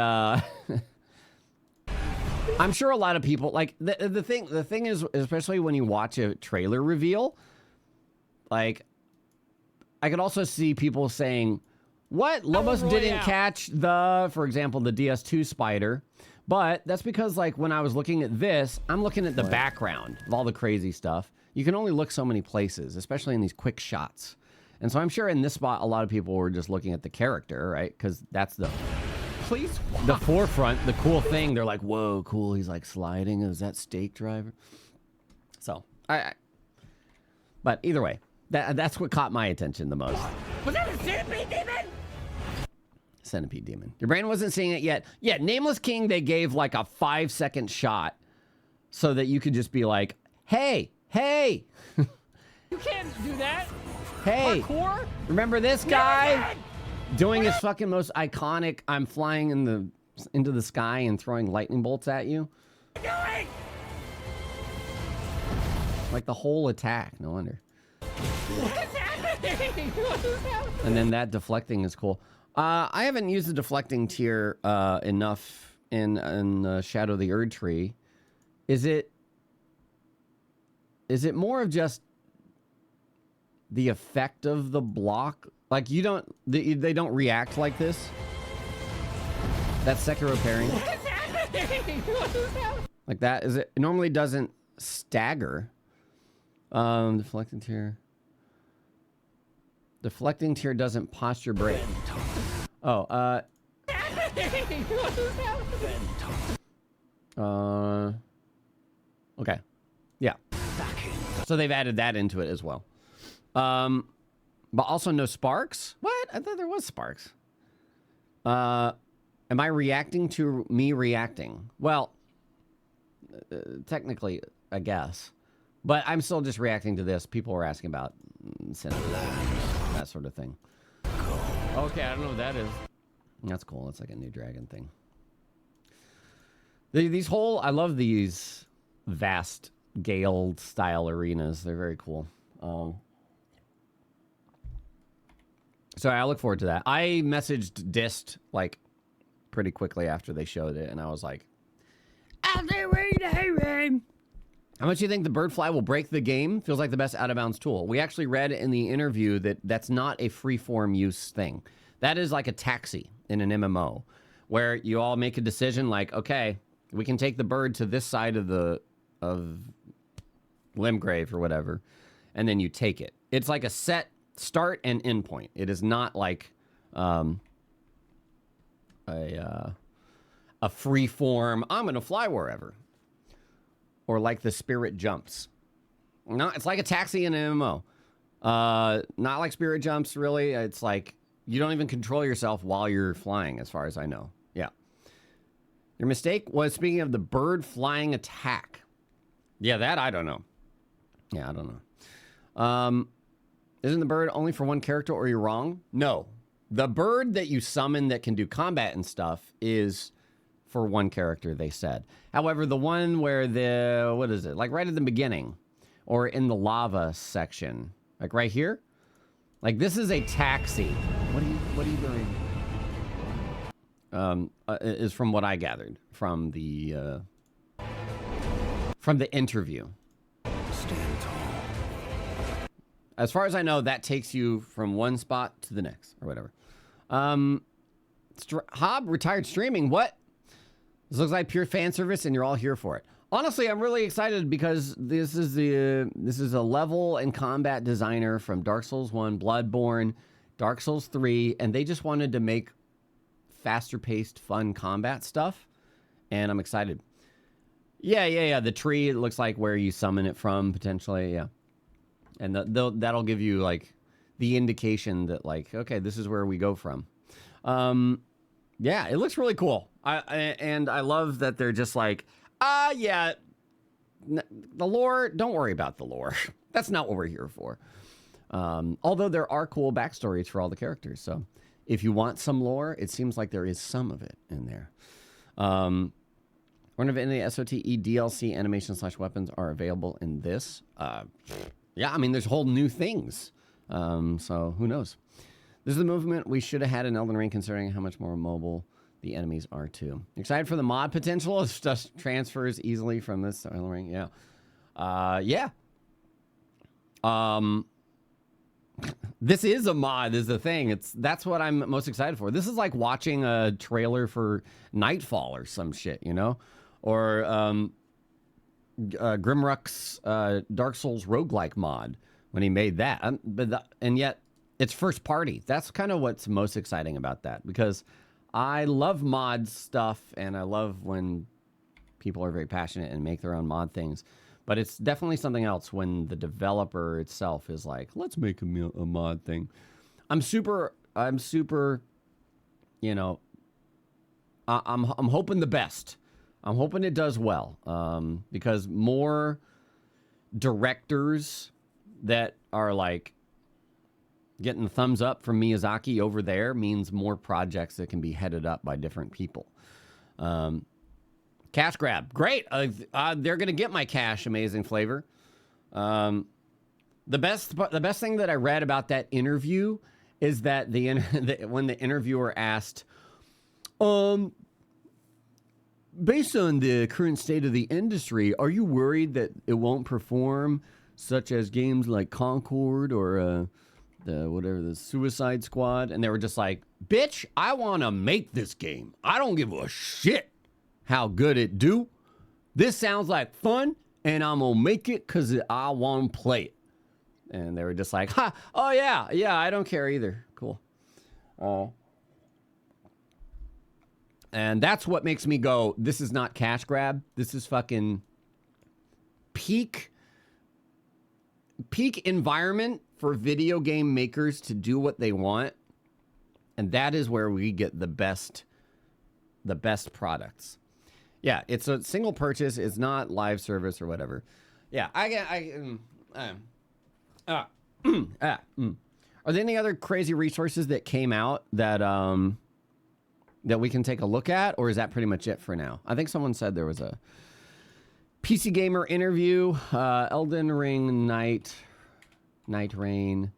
A: I'm sure a lot of people, like, the thing is, especially when you watch a trailer reveal, like, I could also see people saying, what? Lobos didn't catch the, for example, the DS2 spider. But that's because, like, when I was looking at this, I'm looking at the background of all the crazy stuff. You can only look so many places, especially in these quick shots. And so I'm sure in this spot, a lot of people were just looking at the character, right? Because that's the forefront, the cool thing. They're like, whoa, cool. He's like sliding. Is that Stake Driver? So, but either way, that's what caught my attention the most. Was that a Centipede Demon? Centipede Demon. Your brain wasn't seeing it yet. Yeah, Nameless King, they gave like a 5-second shot so that you could just be like, hey.
D: You can't do that.
A: Hey,
D: Parkour?
A: remember this guy doing his fucking most iconic, I'm flying into the sky and throwing lightning bolts at you? Like the whole attack, no wonder.
D: What's happening? What is happening?
A: And then that deflecting is cool. I haven't used the deflecting tier enough in Shadow of the Erd Tree. Is it more of just the effect of the block? Like they don't react like this? That's Sekiro parrying.
D: What is happening? What is happening?
A: Like that? It normally doesn't stagger. Deflecting tier. Deflecting tier doesn't posture break. Oh, okay. Yeah. So they've added that into it as well. But also no sparks? What? I thought there was sparks. Am I reacting to me reacting? Well, technically, I guess. But I'm still just reacting to this. People were asking about that sort of thing. Okay, I don't know what that is. That's cool. It's like a new dragon thing. I love these vast Gale style arenas. They're very cool. So I look forward to that. I messaged Dist like pretty quickly after they showed it, and I was like, how much do you think the bird fly will break the game? Feels like the best out-of-bounds tool. We actually read in the interview that that's not a free-form use thing. That is like a taxi in an MMO, where you all make a decision like, okay, we can take the bird to this side of Limgrave or whatever, and then you take it. It's like a set start and end point. It is not like a free-form, I'm going to fly wherever. Or like the Spirit Jumps. No, it's like a taxi in an MMO. Not like Spirit Jumps, really. It's like you don't even control yourself while you're flying, as far as I know. Yeah. Your mistake was, speaking of the bird flying attack. Yeah, that I don't know. Yeah, I don't know. Isn't the bird only for one character, or you're wrong? No. The bird that you summon that can do combat and stuff is for one character, they said. However, the one where what is it? Like right at the beginning or in the lava section, like right here, like this is a taxi. What are you doing? Is from what I gathered from the interview.
C: Stand tall.
A: As far as I know, that takes you from one spot to the next or whatever. Hob retired streaming. What? This looks like pure fan service, and you're all here for it. Honestly, I'm really excited because this is a level and combat designer from Dark Souls 1, Bloodborne, Dark Souls 3, and they just wanted to make faster-paced, fun combat stuff, and I'm excited. Yeah. The tree, it looks like where you summon it from, potentially, yeah. And that'll give you, like, the indication that, like, okay, this is where we go from. Yeah, it looks really cool. And I love that they're just like, yeah, the lore, don't worry about the lore. That's not what we're here for. Although there are cool backstories for all the characters. So if you want some lore, it seems like there is some of it in there. One of any SOTE DLC animation/weapons are available in this. Yeah, I mean, there's whole new things. So who knows? This is the movement we should have had in Elden Ring, considering how much more mobile the enemies are too. Excited for the mod potential? It just transfers easily from this to Elden Ring. Yeah. Yeah. This is a mod, is the thing. That's what I'm most excited for. This is like watching a trailer for Nightfall or some shit, you know? Or Grimrock's Dark Souls roguelike mod when he made that. And yet it's first party. That's kind of what's most exciting about that, because I love mod stuff and I love when people are very passionate and make their own mod things. But it's definitely something else when the developer itself is like, let's make a mod thing. I'm super, you know, I'm hoping the best. I'm hoping it does well, because more directors that are like getting the thumbs up from Miyazaki over there means more projects that can be headed up by different people. Cash grab. Great. They're going to get my cash. Amazing flavor. The best thing that I read about that interview is that when the interviewer asked, based on the current state of the industry, are you worried that it won't perform, such as games like Concord or the Suicide Squad? And they were just like, bitch, I want to make this game. I don't give a shit how good it do. This sounds like fun, and I'm gonna make it because I want to play it. And they were just like, ha, oh yeah, I don't care either. Cool. And that's what makes me go, this is not cash grab. This is fucking peak environment for video game makers to do what they want. And that is where we get the best products. Yeah, it's a single purchase. It's not live service or whatever. Yeah, Are there any other crazy resources that came out that that we can take a look at, or is that pretty much it for now? I think someone said there was a PC Gamer interview, Elden Ring NIGHTREIGN,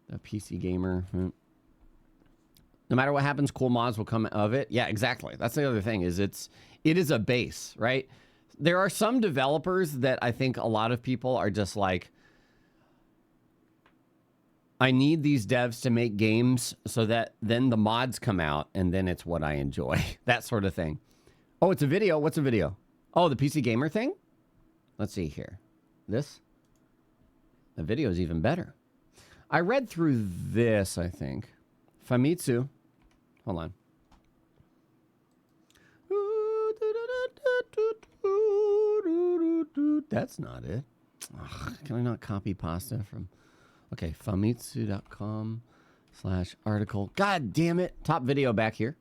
A: the PC Gamer. No matter what happens, cool mods will come of it. Yeah, exactly. That's the other thing, is it is a base, right? There are some developers that I think a lot of people are just like, I need these devs to make games so that then the mods come out and then it's what I enjoy. That sort of thing. Oh, it's a video. What's a video? Oh, the PC Gamer thing? Let's see here. This? The video is even better. I read through this, I think. Famitsu. Hold on. That's not it. Ugh, can I not copy pasta from... Okay, famitsu.com/article. God damn it. Top video back here.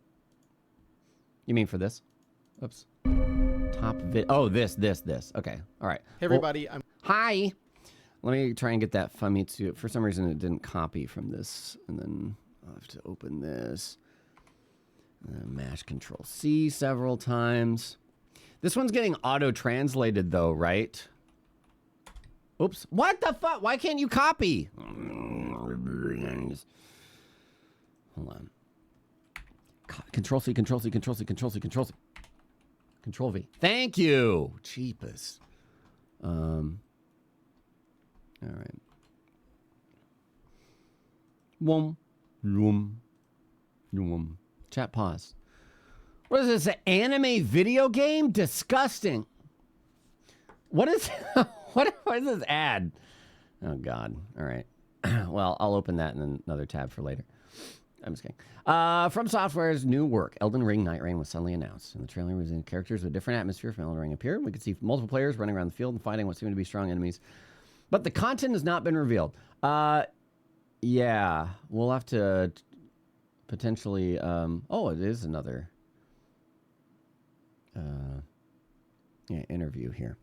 A: You mean for this? Oops. Top vid. Oh, this. Okay. All right.
E: Hey, everybody.
A: Well, hi. Let me try and get that Famitsu. For some reason, it didn't copy from this. And then I'll have to open this. Mash Control-C several times. This one's getting auto-translated, though, right? Oops. What the fuck? Why can't you copy? Hold on. Control-C, Control-C, Control-C, Control-C, Control-C. Control-V. Thank you. Cheapest. All right. Chat pause. What is this, an anime video game? Disgusting. What is... What is this ad? Oh, God. All right. Well, I'll open that in another tab for later. I'm just kidding. FromSoftware's new work, Elden Ring NIGHTREIGN, was suddenly announced. In the trailer, we seen characters with a different atmosphere from Elden Ring appeared. We could see multiple players running around the field and fighting what seemed to be strong enemies. But the content has not been revealed. Yeah. We'll have to potentially... oh, it is another... interview here.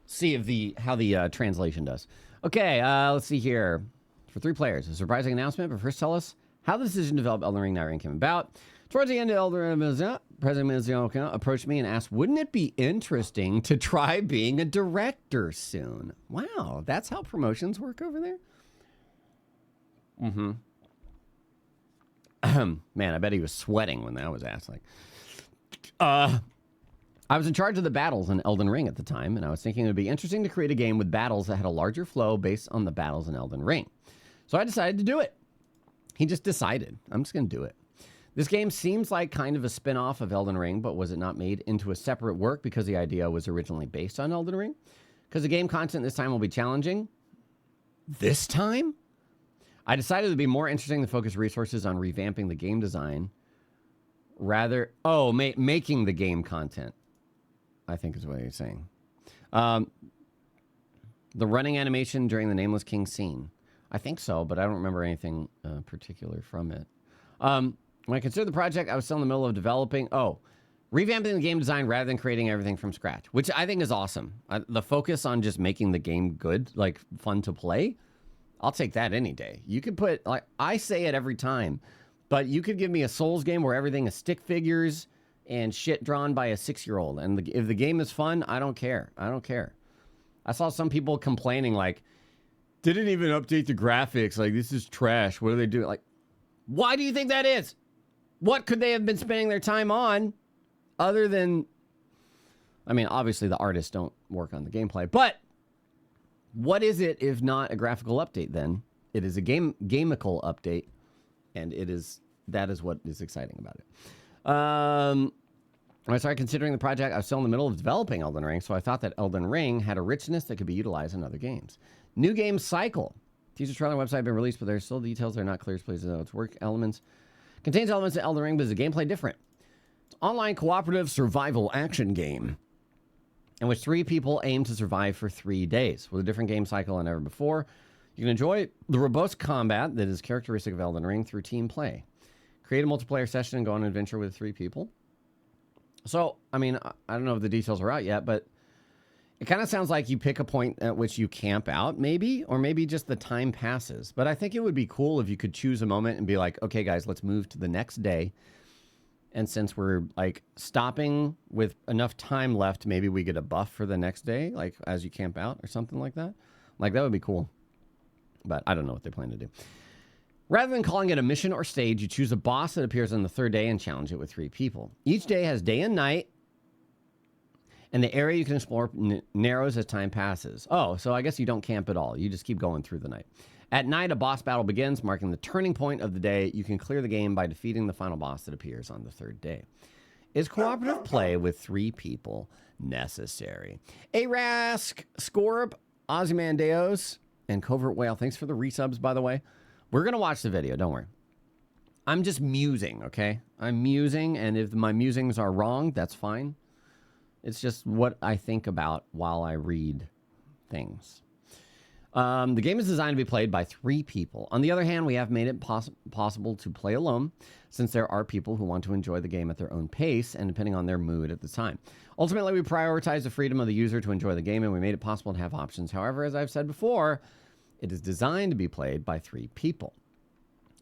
A: see if how the translation does. Okay, let's see here. For 3 players, a surprising announcement, but first tell us how the decision to develop Elden Ring NIGHTREIGN came about. Towards the end of Elden Ring, President Mizuno approached me and asked, wouldn't it be interesting to try being a director soon? Wow, that's how promotions work over there? Mm-hmm. Man, I bet he was sweating when that was asked. Like, I was in charge of the battles in Elden Ring at the time, and I was thinking it would be interesting to create a game with battles that had a larger flow based on the battles in Elden Ring. So I decided to do it. He just decided. I'm just going to do it. This game seems like kind of a spin-off of Elden Ring, but was it not made into a separate work because the idea was originally based on Elden Ring? Because the game content this time will be challenging. This time? I decided it would be more interesting to focus resources on revamping the game design rather... Oh, making the game content, I think is what he's saying. The running animation during the Nameless King scene. I think so, but I don't remember anything particular from it. When I considered the project, I was still in the middle of developing... Oh, revamping the game design rather than creating everything from scratch, which I think is awesome. The focus on just making the game good, like fun to play, I'll take that any day. You could put... like I say it every time, but you could give me a Souls game where everything is stick figures and shit drawn by a 6-year-old. And if the game is fun, I don't care. I don't care. I saw some people complaining like, didn't even update the graphics. Like, this is trash. What are they doing? Like, why do you think that is? What could they have been spending their time on other than... I mean, obviously the artists don't work on the gameplay, but what is it if not a graphical update then? It is a gamical update, and that is what is exciting about it. When I started considering the project, I was still in the middle of developing Elden Ring, so I thought that Elden Ring had a richness that could be utilized in other games. New game cycle. Teaser trailer website have been released, but there's still details that are not clear. Please know its work elements. Contains elements of Elden Ring, but is the gameplay different? It's an online cooperative survival action game in which 3 people aim to survive for 3 days with a different game cycle than ever before. You can enjoy the robust combat that is characteristic of Elden Ring through team play. Create a multiplayer session and go on an adventure with 3 people. So, I mean, I don't know if the details are out yet, but it kind of sounds like you pick a point at which you camp out, maybe, or maybe just the time passes. But I think it would be cool if you could choose a moment and be like, okay, guys, let's move to the next day. And since we're like stopping with enough time left, maybe we get a buff for the next day, like as you camp out or something like that. Like, that would be cool. But I don't know what they plan to do. Rather than calling it a mission or stage, you choose a boss that appears on the 3rd day and challenge it with 3 people. Each day has day and night, and the area you can explore narrows as time passes. Oh, so I guess you don't camp at all. You just keep going through the night. At night, a boss battle begins, marking the turning point of the day. You can clear the game by defeating the final boss that appears on the 3rd day. Is cooperative play with 3 people necessary? Arask, Scorp, Ozymandias, and Covert Whale. Thanks for the resubs, by the way. We're going to watch the video. Don't worry. I'm just musing, okay? I'm musing, and if my musings are wrong, that's fine. It's just what I think about while I read things. The game is designed to be played by 3 people. On the other hand, we have made it possible to play alone, since there are people who want to enjoy the game at their own pace and depending on their mood at the time. Ultimately, we prioritize the freedom of the user to enjoy the game, and we made it possible to have options. However, as I've said before, it is designed to be played by 3 people.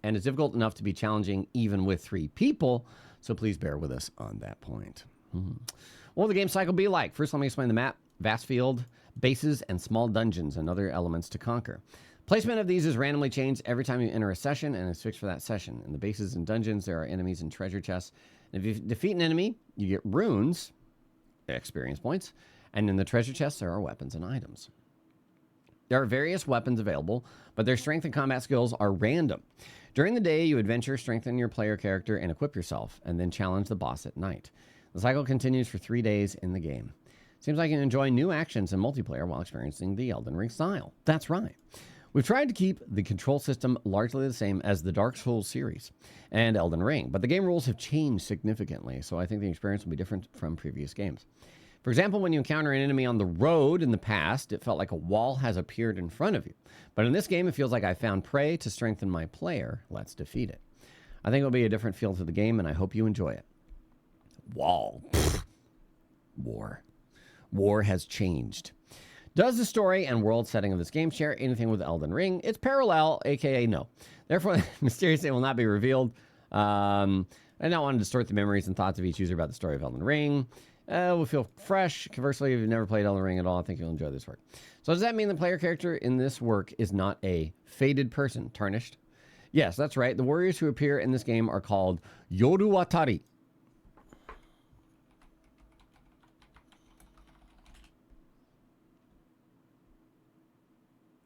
A: And it's difficult enough to be challenging even with 3 people, so please bear with us on that point. What will the game cycle be like? First, let me explain the map, vast field, bases, and small dungeons and other elements to conquer. Placement of these is randomly changed every time you enter a session and is fixed for that session. In the bases and dungeons, there are enemies and treasure chests. And if you defeat an enemy, you get runes, experience points, and in the treasure chests, there are weapons and items. There are various weapons available, but their strength and combat skills are random. During the day, you adventure, strengthen your player character, and equip yourself, and then challenge the boss at night. The cycle continues for 3 days in the game. Seems like you can enjoy new actions in multiplayer while experiencing the Elden Ring style. That's right. We've tried to keep the control system largely the same as the Dark Souls series and Elden Ring, but the game rules have changed significantly, so I think the experience will be different from previous games. For example, when you encounter an enemy on the road in the past, it felt like a wall has appeared in front of you. But in this game, it feels like I found prey to strengthen my player. Let's defeat it. I think it'll be a different feel to the game, and I hope you enjoy it. Wall. War. War has changed. Does the story and world setting of this game share anything with Elden Ring? It's parallel, aka no. Therefore, mysteriously will not be revealed. I don't want to distort the memories and thoughts of each user about the story of Elden Ring. Will feel fresh. Conversely, if you've never played Elden Ring at all, I think you'll enjoy this work. So does that mean the player character in this work is not a faded person, tarnished? Yes, that's right. The warriors who appear in this game are called Yoruwatari.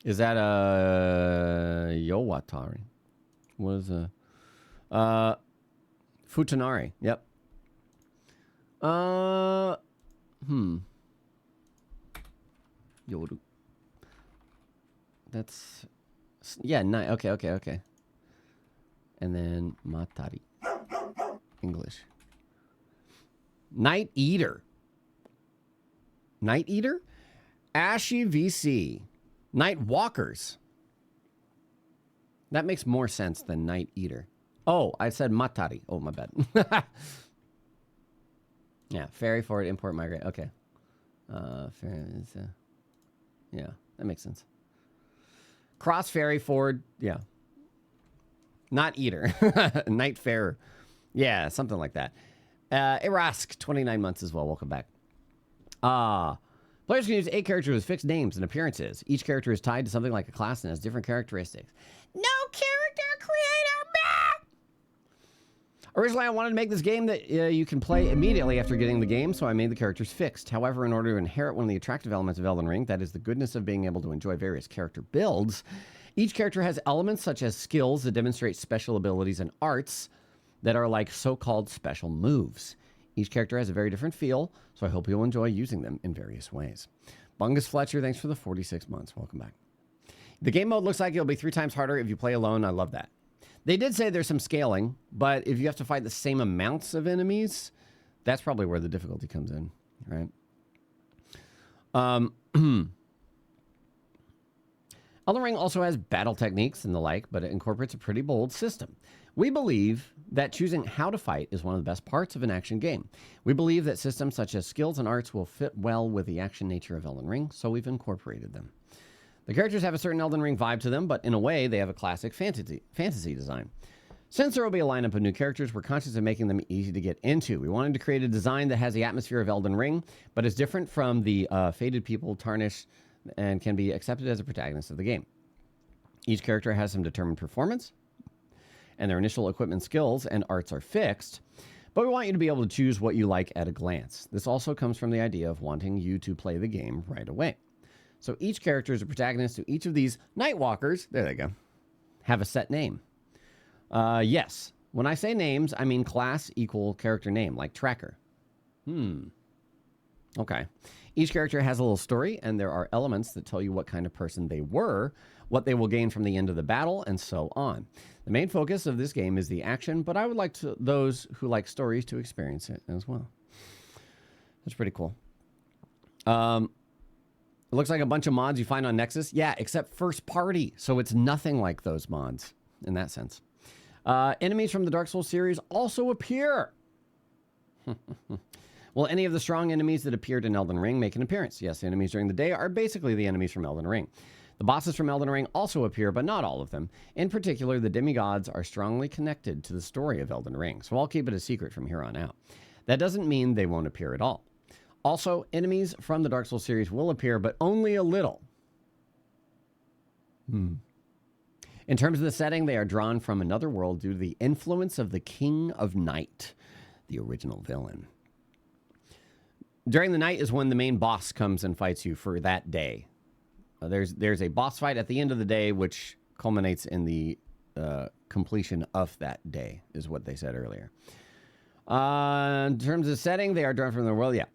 A: Is that a Yowatari? What is a Futanari? Yep. Yoru. That's yeah. Okay. And then Matari. English. Night Eater. Night Eater. Ashy VC. Night Walkers. That makes more sense than Night Eater. Oh, I said Matari. Oh, my bad. Yeah, ferry forward, import, migrate. Okay. Yeah, that makes sense. Cross ferry forward. Yeah. Not Eater. Night Farer. Yeah, something like that. Irask, 29 months as well. Welcome back. Players can use 8 characters with fixed names and appearances. Each character is tied to something like a class and has different characteristics. No character creator. Originally, I wanted to make this game that you can play immediately after getting the game, so I made the characters fixed. However, in order to inherit one of the attractive elements of Elden Ring, that is the goodness of being able to enjoy various character builds, each character has elements such as skills that demonstrate special abilities and arts that are like so-called special moves. Each character has a very different feel, so I hope you'll enjoy using them in various ways. Bungus Fletcher, thanks for the 46 months. Welcome back. The game mode looks like it'll be 3 times harder if you play alone. I love that. They did say there's some scaling, but if you have to fight the same amounts of enemies, that's probably where the difficulty comes in, right? Elden Ring also has battle techniques and the like, but it incorporates a pretty bold system. We believe that choosing how to fight is one of the best parts of an action game. We believe that systems such as skills and arts will fit well with the action nature of Elden Ring, so we've incorporated them. The characters have a certain Elden Ring vibe to them, but in a way, they have a classic fantasy design. Since there will be a lineup of new characters, we're conscious of making them easy to get into. We wanted to create a design that has the atmosphere of Elden Ring, but is different from the faded people, tarnished, and can be accepted as a protagonist of the game. Each character has some determined performance, and their initial equipment skills and arts are fixed, but we want you to be able to choose what you like at a glance. This also comes from the idea of wanting you to play the game right away. So each character is a protagonist to each of these Nightwalkers, there they go, have a set name. Yes, when I say names, I mean class equal character name, like Tracker. Okay. Each character has a little story, and there are elements that tell you what kind of person they were, what they will gain from the end of the battle, and so on. The main focus of this game is the action, but I would like those who like stories to experience it as well. That's pretty cool. It looks like a bunch of mods you find on Nexus. Yeah, except first party, so it's nothing like those mods in that sense. Enemies from the Dark Souls series also appear. Will any of the strong enemies that appeared in Elden Ring make an appearance? Yes, the enemies during the day are basically the enemies from Elden Ring. The bosses from Elden Ring also appear, but not all of them. In particular, the demigods are strongly connected to the story of Elden Ring, so I'll keep it a secret from here on out. That doesn't mean they won't appear at all. Also, enemies from the Dark Souls series will appear, but only a little. In terms of the setting, they are drawn from another world due to the influence of the King of Night, the original villain. During the night is when the main boss comes and fights you for that day. There's a boss fight at the end of the day, which culminates in the completion of that day, is what they said earlier. In terms of setting, they are drawn from the world, yeah.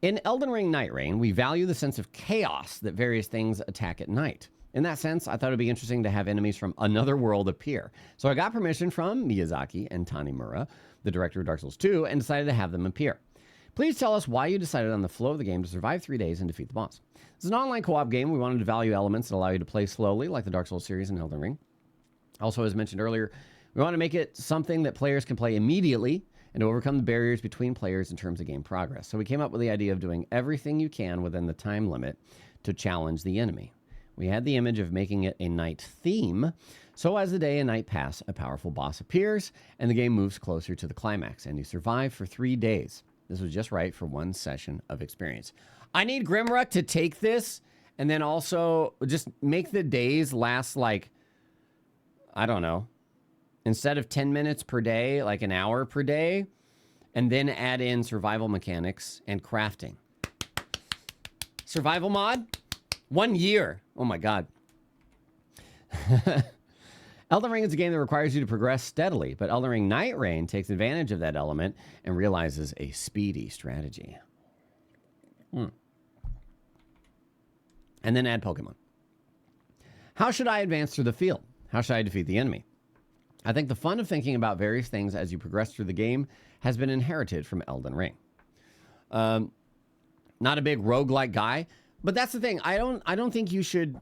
A: In Elden Ring NIGHTREIGN, we value the sense of chaos that various things attack at night. In that sense, I thought it'd be interesting to have enemies from another world appear. So I got permission from Miyazaki and Tanimura, the director of Dark Souls 2, and decided to have them appear. Please tell us why you decided on the flow of the game to survive 3 days and defeat the boss. This is an online co-op game. We wanted to value elements that allow you to play slowly, like the Dark Souls series and Elden Ring. Also, as mentioned earlier, we want to make it something that players can play immediately and to overcome the barriers between players in terms of game progress. So we came up with the idea of doing everything you can within the time limit to challenge the enemy. We had the image of making it a night theme, so as the day and night pass, a powerful boss appears, and the game moves closer to the climax, and you survive for 3 days. This was just right for 1 session of experience. I need Grimrock to take this, and then also just make the days last like, I don't know, instead of 10 minutes per day, like an hour per day, and then add in survival mechanics and crafting. Survival mod? 1 year. Oh my God. Elden Ring is a game that requires you to progress steadily, but Elden Ring NIGHTREIGN takes advantage of that element and realizes a speedy strategy. And then add Pokemon. How should I advance through the field? How should I defeat the enemy? I think the fun of thinking about various things as you progress through the game has been inherited from Elden Ring. Not a big roguelike guy, but that's the thing. I don't think you should.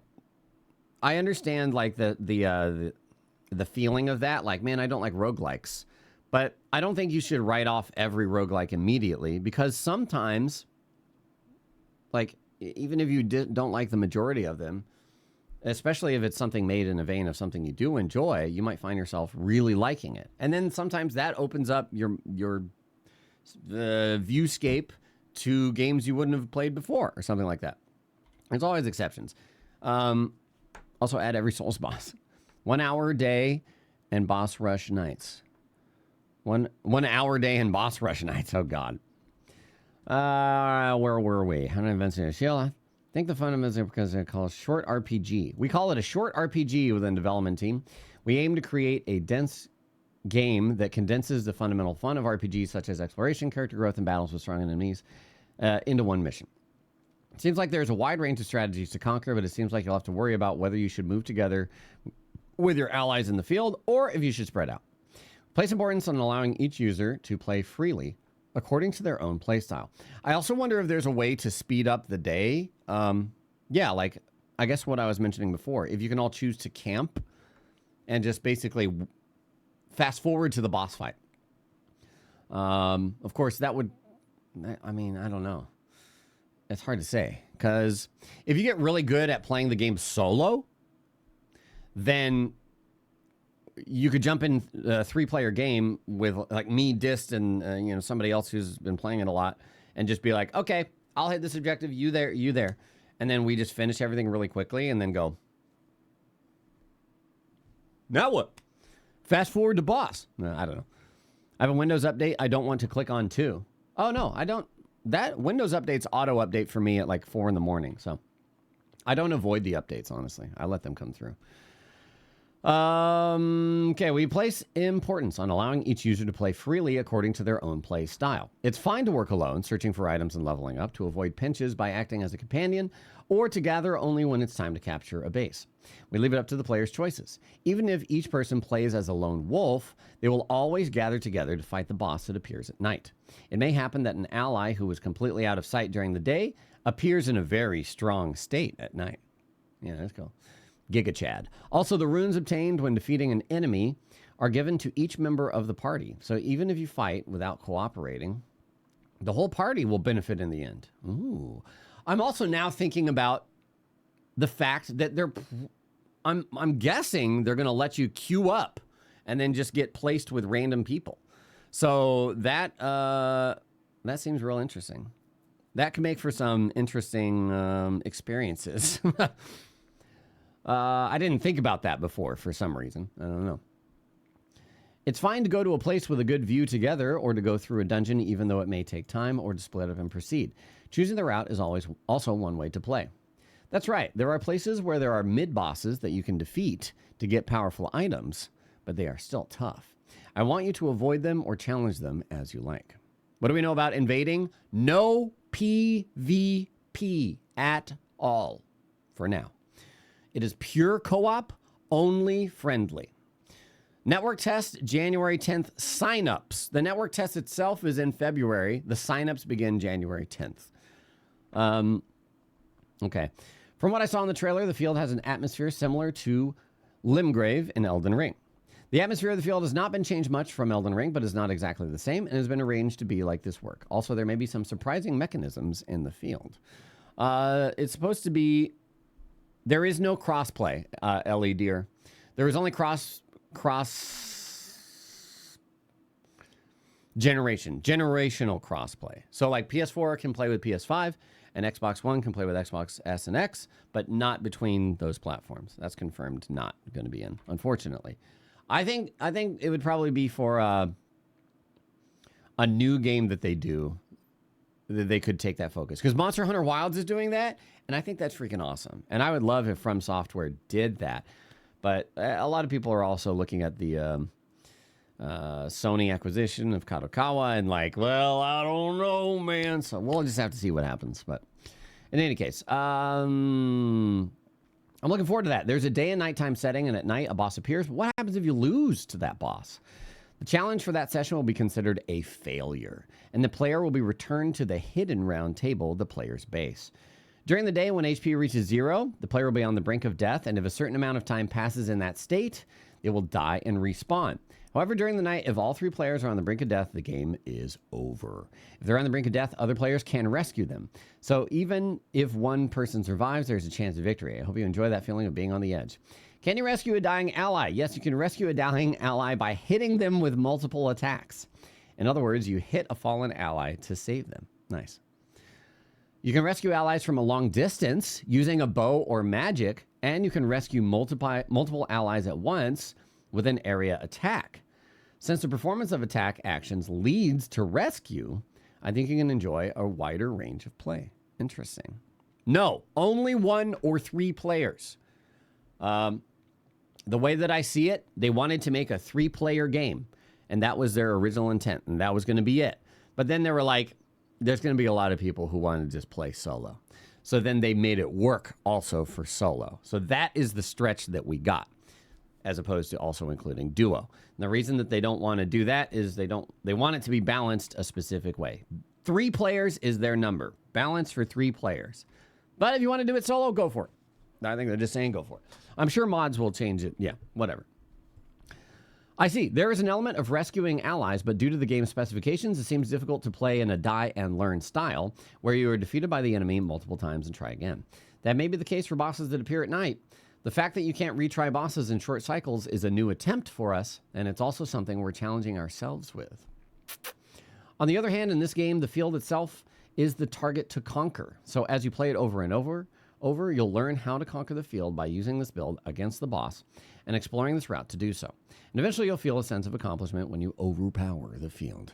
A: I understand like the feeling of that. Like, man, I don't like roguelikes, but I don't think you should write off every roguelike immediately, because sometimes, like, even if you don't like the majority of them, especially if it's something made in a vein of something you do enjoy, you might find yourself really liking it. And then sometimes that opens up your viewscape to games you wouldn't have played before or something like that. There's always exceptions. Also add every Souls boss. 1 hour a day and boss rush nights. One hour a day and boss rush nights. Oh, God. Where were we? How to invent a shield? I think the fundamentals are because they call it short RPG. We call it a short RPG within the development team. We aim to create a dense game that condenses the fundamental fun of RPGs, such as exploration, character growth, and battles with strong enemies, into one mission. It seems like there's a wide range of strategies to conquer, but it seems like you'll have to worry about whether you should move together with your allies in the field or if you should spread out. Place importance on allowing each user to play freely according to their own playstyle. I also wonder if there's a way to speed up the day. Yeah, like I guess what I was mentioning before. If you can all choose to camp and just basically fast forward to the boss fight. Of course, that would, I mean, I don't know. It's hard to say, because if you get really good at playing the game solo, then you could jump in a 3-player game with like me, Dist, and somebody else who's been playing it a lot, and just be like, okay, I'll hit this objective, you there, and then we just finish everything really quickly, and then go. Now what? Fast forward to boss. No, I don't know. I have a Windows update I don't want to click on too. Oh no, I don't. That Windows updates auto update for me at like 4 in the morning, so I don't avoid the updates, honestly. I let them come through. Okay, we place importance on allowing each user to play freely according to their own play style. It's fine to work alone, searching for items and leveling up, to avoid pinches by acting as a companion, or to gather only when it's time to capture a base. We leave it up to the player's choices. Even if each person plays as a lone wolf, they will always gather together to fight the boss that appears at night. It may happen that an ally who was completely out of sight during the day appears in a very strong state at night. Yeah, that's cool. Giga Chad. Also, the runes obtained when defeating an enemy are given to each member of the party. So even if you fight without cooperating, the whole party will benefit in the end. Ooh. I'm also now thinking about the fact that I'm guessing they're going to let you queue up and then just get placed with random people. So that seems real interesting. That can make for some interesting experiences. I didn't think about that before for some reason. I don't know. It's fine to go to a place with a good view together, or to go through a dungeon even though it may take time, or to split up and proceed. Choosing the route is always also one way to play. That's right. There are places where there are mid-bosses that you can defeat to get powerful items, but they are still tough. I want you to avoid them or challenge them as you like. What do we know about invading? No PvP at all for now. It is pure co-op, only friendly. Network test, January 10th. Signups. The network test itself is in February. The signups begin January 10th. Okay. From what I saw in the trailer, the field has an atmosphere similar to Limgrave in Elden Ring. The atmosphere of the field has not been changed much from Elden Ring, but is not exactly the same, and has been arranged to be like this work. Also, there may be some surprising mechanisms in the field. It's supposed to be. There is no crossplay, Ellie dear. There is only cross generational crossplay. So like PS4 can play with PS5 and Xbox One can play with Xbox S and X, but not between those platforms. That's confirmed not going to be in, unfortunately. I think it would probably be for a new game that they do, that they could take that focus. Because Monster Hunter Wilds is doing that, and I think that's freaking awesome. And I would love if FromSoftware did that. But a lot of people are also looking at the Sony acquisition of Kadokawa and like, well, I don't know, man. So we'll just have to see what happens. But in any case, I'm looking forward to that. There's a day and nighttime setting, and at night a boss appears. But what happens if you lose to that boss? The challenge for that session will be considered a failure, and the player will be returned to the hidden round table, the player's base. During the day, when HP reaches 0, the player will be on the brink of death, and if a certain amount of time passes in that state, it will die and respawn. However, during the night, if all 3 players are on the brink of death, the game is over. If they're on the brink of death, other players can rescue them. So even if one person survives, there's a chance of victory. I hope you enjoy that feeling of being on the edge. Can you rescue a dying ally? Yes, you can rescue a dying ally by hitting them with multiple attacks. In other words, you hit a fallen ally to save them. Nice. You can rescue allies from a long distance using a bow or magic, and you can rescue multiple allies at once with an area attack. Since the performance of attack actions leads to rescue, I think you can enjoy a wider range of play. Interesting. No, only 1 or 3 players. The way that I see it, they wanted to make a 3-player game, and that was their original intent, and that was going to be it. But then they were like, there's going to be a lot of people who want to just play solo. So then they made it work also for solo. So that is the stretch that we got, as opposed to also including duo. And the reason that they don't want to do that is they want it to be balanced a specific way. 3 players is their number. Balance for 3 players. But if you want to do it solo, go for it. I think they're just saying go for it. I'm sure mods will change it. Yeah, whatever. I see. There is an element of rescuing allies, but due to the game's specifications, it seems difficult to play in a die and learn style, where you are defeated by the enemy multiple times and try again. That may be the case for bosses that appear at night. The fact that you can't retry bosses in short cycles is a new attempt for us, and it's also something we're challenging ourselves with. On the other hand, in this game, the field itself is the target to conquer. So as you play it over and over, you'll learn how to conquer the field by using this build against the boss and exploring this route to do so. And eventually you'll feel a sense of accomplishment when you overpower the field.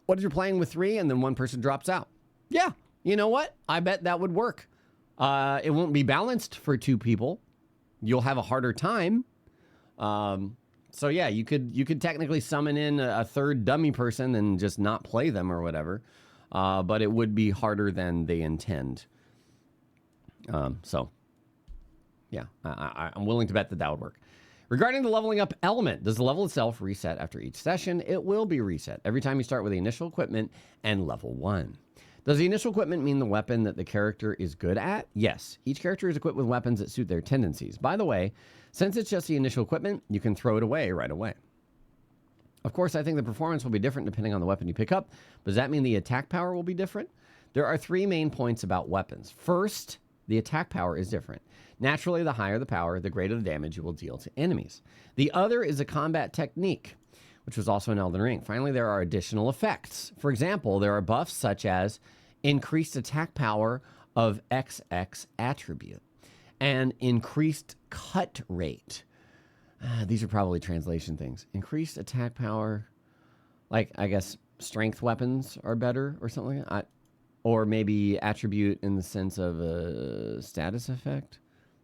A: What if you're playing with 3 and then 1 person drops out? Yeah, you know what? I bet that would work. It won't be balanced for 2 people. You'll have a harder time. So yeah, you could technically summon in a 3rd dummy person and just not play them or whatever. But it would be harder than they intend. So yeah, I'm willing to bet that would work. Regarding the leveling up element, does the level itself reset after each session? It will be reset every time you start with the initial equipment and level 1. Does the initial equipment mean the weapon that the character is good at? Yes. Each character is equipped with weapons that suit their tendencies. By the way, since it's just the initial equipment, you can throw it away right away. Of course, I think the performance will be different depending on the weapon you pick up. Does that mean the attack power will be different? There are 3 main points about weapons. First, the attack power is different. Naturally, the higher the power, the greater the damage you will deal to enemies. The other is a combat technique, which was also in Elden Ring. Finally, there are additional effects. For example, there are buffs such as increased attack power of XX attribute and increased cut rate. These are probably translation things. Increased attack power, like, I guess, strength weapons are better or something like that. Or maybe attribute in the sense of a status effect.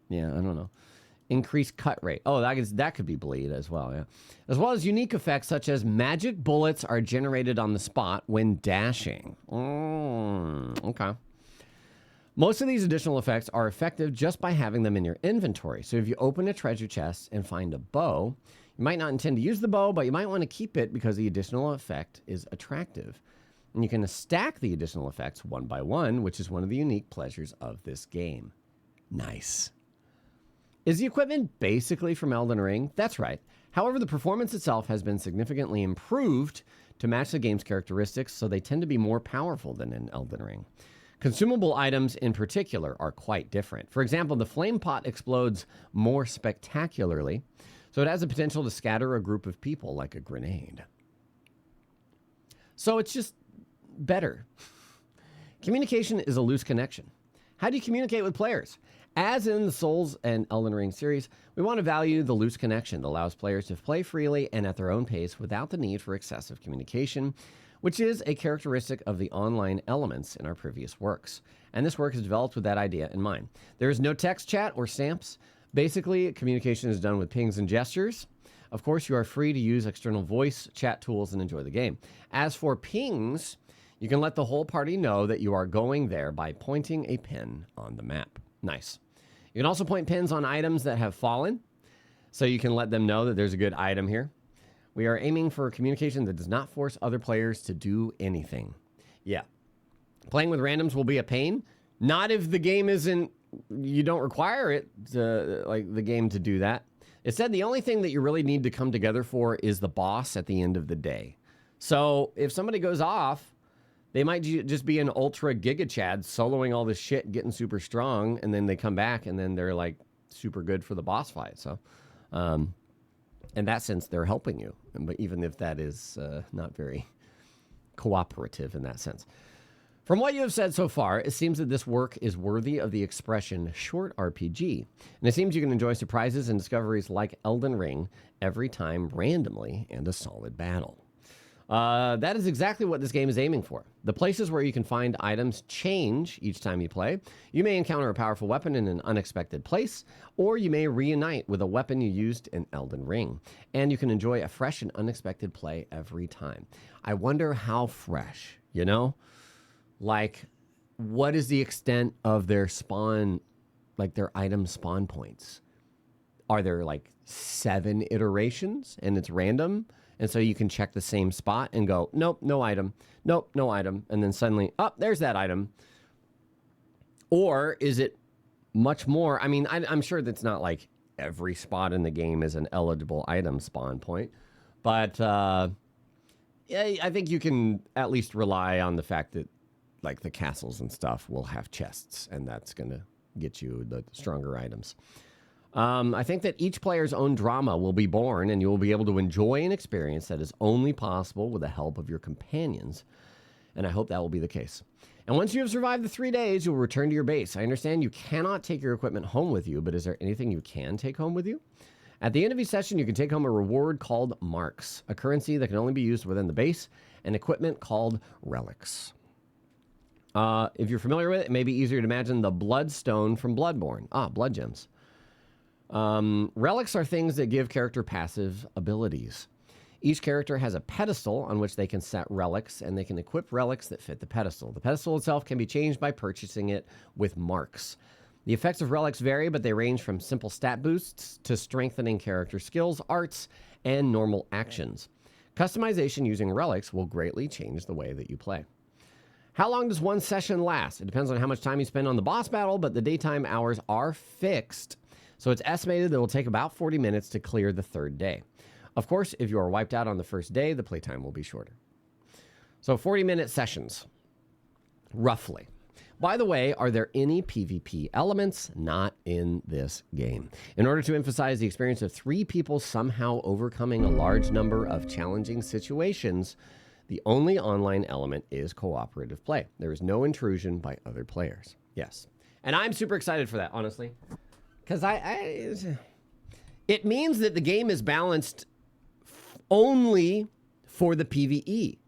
A: Yeah, I don't know. Increased cut rate. Oh, that could be bleed as well, yeah. As well as unique effects such as magic bullets are generated on the spot when dashing. Okay. Most of these additional effects are effective just by having them in your inventory. So if you open a treasure chest and find a bow, you might not intend to use the bow, but you might want to keep it because the additional effect is attractive. And you can stack the additional effects one by one, which is one of the unique pleasures of this game. Nice. Is the equipment basically from Elden Ring? That's right. However, the performance itself has been significantly improved to match the game's characteristics, so they tend to be more powerful than in Elden Ring. Consumable items in particular are quite different. For example, the flame pot explodes more spectacularly, so it has the potential to scatter a group of people like a grenade. So it's just better. Communication is a loose connection. How do you communicate with players? As in the Souls and Elden Ring series, we want to value the loose connection that allows players to play freely and at their own pace without the need for excessive communication, which is a characteristic of the online elements in our previous works. And this work is developed with that idea in mind. There is no text chat or stamps. Basically, communication is done with pings and gestures. Of course, you are free to use external voice chat tools and enjoy the game. As for pings, you can let the whole party know that you are going there by pointing a pin on the map. Nice. You can also point pins on items that have fallen, so you can let them know that there's a good item here. We are aiming for communication that does not force other players to do anything. Yeah. Playing with randoms will be a pain. Not if the game isn't, you don't require it, like the game to do that. It said the only thing that you really need to come together for is the boss at the end of the day. So if somebody goes off, they might just be an ultra giga chad soloing all this shit, getting super strong, and then they come back and then they're like super good for the boss fight. So, in that sense, they're helping you. But even if that is not very cooperative in that sense. From what you have said so far, it seems that this work is worthy of the expression short RPG. And it seems you can enjoy surprises and discoveries like Elden Ring every time randomly and a solid battle. That is exactly what this game is aiming for. The places where you can find items change each time you play. You may encounter a powerful weapon in an unexpected place, or you may reunite with a weapon you used in Elden Ring. And you can enjoy a fresh and unexpected play every time. I wonder how fresh, you know? Like, what is the extent of their spawn, like their item spawn points? Are there like 7 iterations and it's random? And so you can check the same spot and go, nope, no item. Nope, no item. And then suddenly, oh, there's that item. Or is it much more? I mean, I'm sure that's not like every spot in the game is an eligible item spawn point. But yeah, I think you can at least rely on the fact that like the castles and stuff will have chests. And that's going to get you the stronger items. I think that each player's own drama will be born, and you will be able to enjoy an experience that is only possible with the help of your companions. And I hope that will be the case. And once you have survived the 3 days, you'll return to your base. I understand you cannot take your equipment home with you, but is there anything you can take home with you? At the end of each session, you can take home a reward called marks, a currency that can only be used within the base, and equipment called relics. If you're familiar with it, it may be easier to imagine the bloodstone from Bloodborne. Blood gems. Relics are things that give character passive abilities. Each character has a pedestal on which they can set relics, and they can equip relics that fit the pedestal. The pedestal itself can be changed by purchasing it with marks. The effects of relics vary, but they range from simple stat boosts to strengthening character skills, arts, and normal actions. Customization using relics will greatly change the way that you play. How long does one session last? It depends on how much time you spend on the boss battle, but the daytime hours are fixed. So it's estimated that it will take about 40 minutes to clear the 3rd day. Of course, if you are wiped out on the 1st day, the playtime will be shorter. So 40-minute sessions, roughly. By the way, are there any PvP elements? Not in this game. In order to emphasize the experience of 3 people somehow overcoming a large number of challenging situations, the only online element is cooperative play. There is no intrusion by other players. Yes. And I'm super excited for that, honestly. Because it means that the game is balanced only for the PvE.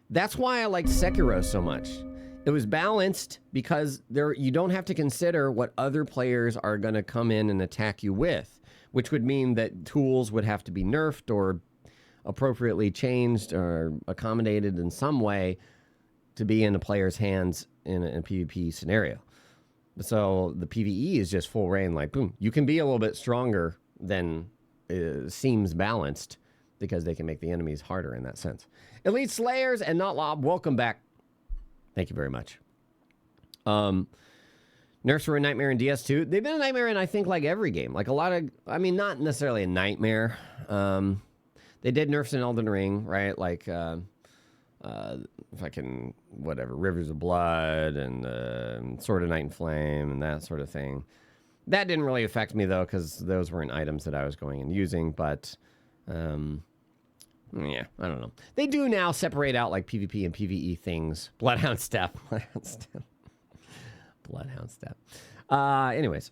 A: That's why I liked Sekiro so much. It was balanced because you don't have to consider what other players are going to come in and attack you with, which would mean that tools would have to be nerfed or appropriately changed or accommodated in some way to be in a player's hands in a PvP scenario. So the PvE is just full reign, like, boom. You can be a little bit stronger than seems balanced because they can make the enemies harder in that sense. Elite Slayers and Not Lob, welcome back. Thank you very much. Nerfs were a nightmare in DS2. They've been a nightmare in, I think, like every game. Like a lot of, I mean, not necessarily a nightmare. They did nerfs in Elden Ring, right? Like fucking whatever, Rivers of Blood and Sword of Night and Flame and that sort of thing. That didn't really affect me, though, because those weren't items that I was going and using, but... yeah, I don't know. They do now separate out like PvP and PvE things. Bloodhound Step. Bloodhound Step. Bloodhound Step. Anyways,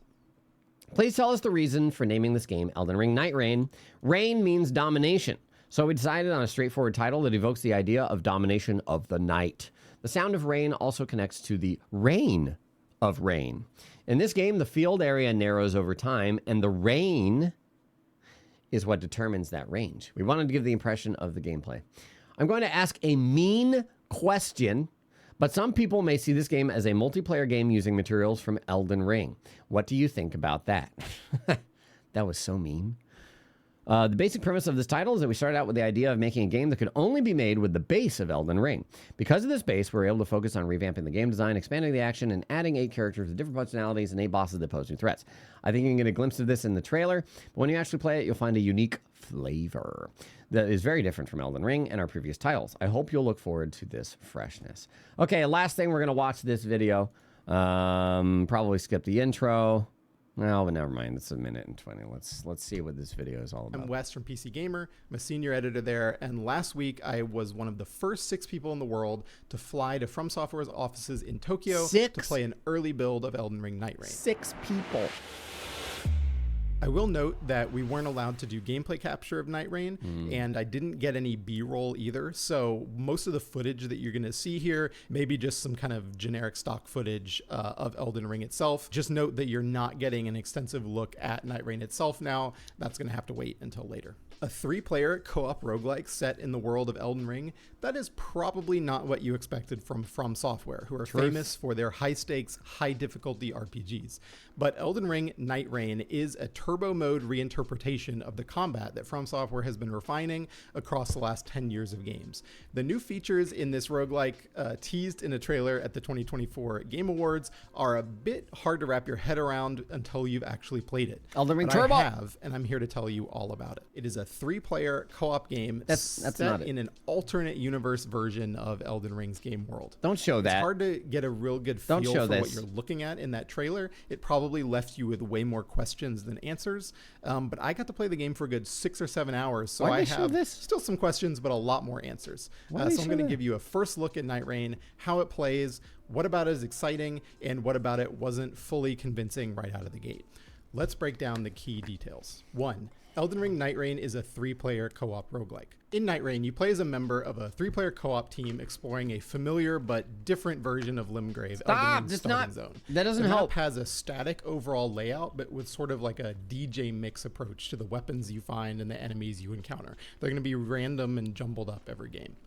A: please tell us the reason for naming this game Elden Ring Night Reign. Reign means domination. So we decided on a straightforward title that evokes the idea of domination of the night. The sound of rain also connects to the reign of rain. In this game, the field area narrows over time, and the rain is what determines that range. We wanted to give the impression of the gameplay. I'm going to ask a mean question, but some people may see this game as a multiplayer game using materials from Elden Ring. What do you think about that? That was so mean. The basic premise of this title is that we started out with the idea of making a game that could only be made with the base of Elden Ring. Because of this base, we were able to focus on revamping the game design, expanding the action, and adding 8 characters with different functionalities and 8 bosses that pose new threats. I think you can get a glimpse of this in the trailer, but when you actually play it, you'll find a unique flavor that is very different from Elden Ring and our previous titles. I hope you'll look forward to this freshness. Okay, last thing, we're going to watch this video. Probably skip the intro. Well, but never mind. It's a minute and 20. Let's see what this video is all about.
E: I'm Wes from PC Gamer. I'm a senior editor there, and last week I was one of the first 6 people in the world to fly to FromSoftware's offices in Tokyo to play an early build of Elden Ring Night Reign.
A: 6 people.
E: I will note that we weren't allowed to do gameplay capture of Night Reign, and I didn't get any B-roll either. So most of the footage that you're going to see here may be just some kind of generic stock footage of Elden Ring itself. Just note that you're not getting an extensive look at Night Reign itself now. That's going to have to wait until later. A 3-player co-op roguelike set in the world of Elden Ring, that is probably not what you expected from FromSoftware, who are famous for their high-stakes, high-difficulty RPGs. But Elden Ring Night Reign is a turbo mode reinterpretation of the combat that FromSoftware has been refining across the last 10 years of games. The new features in this roguelike, teased in a trailer at the 2024 Game Awards, are a bit hard to wrap your head around until you've actually played it.
A: Elden Ring
E: but
A: Turbo!
E: I have, and I'm here to tell you all about it. It is a 3-player co-op game
A: that's
E: set
A: not it.
E: in an alternate universe version of Elden Ring's game world.
A: Don't show that.
E: It's hard to get a real good feel for what you're looking at in that trailer. It probably left you with way more questions than answers. But I got to play the game for a good 6 or 7 hours, so I have still some questions, but a lot more answers. So I'm going to give you a first look at Night Reign, how it plays, what about it is exciting, and what about it wasn't fully convincing right out of the gate. Let's break down the key details. 1. Elden Ring Night Reign is a 3-player co-op roguelike. In Night Reign, you play as a member of a 3-player co-op team exploring a familiar but different version of Limgrave, Elden Ring's starting zone.
A: That doesn't
E: help.
A: help.
E: The map has a static overall layout, but with sort of like a DJ mix approach to the weapons you find and the enemies you encounter. They're going to be random and jumbled up every game.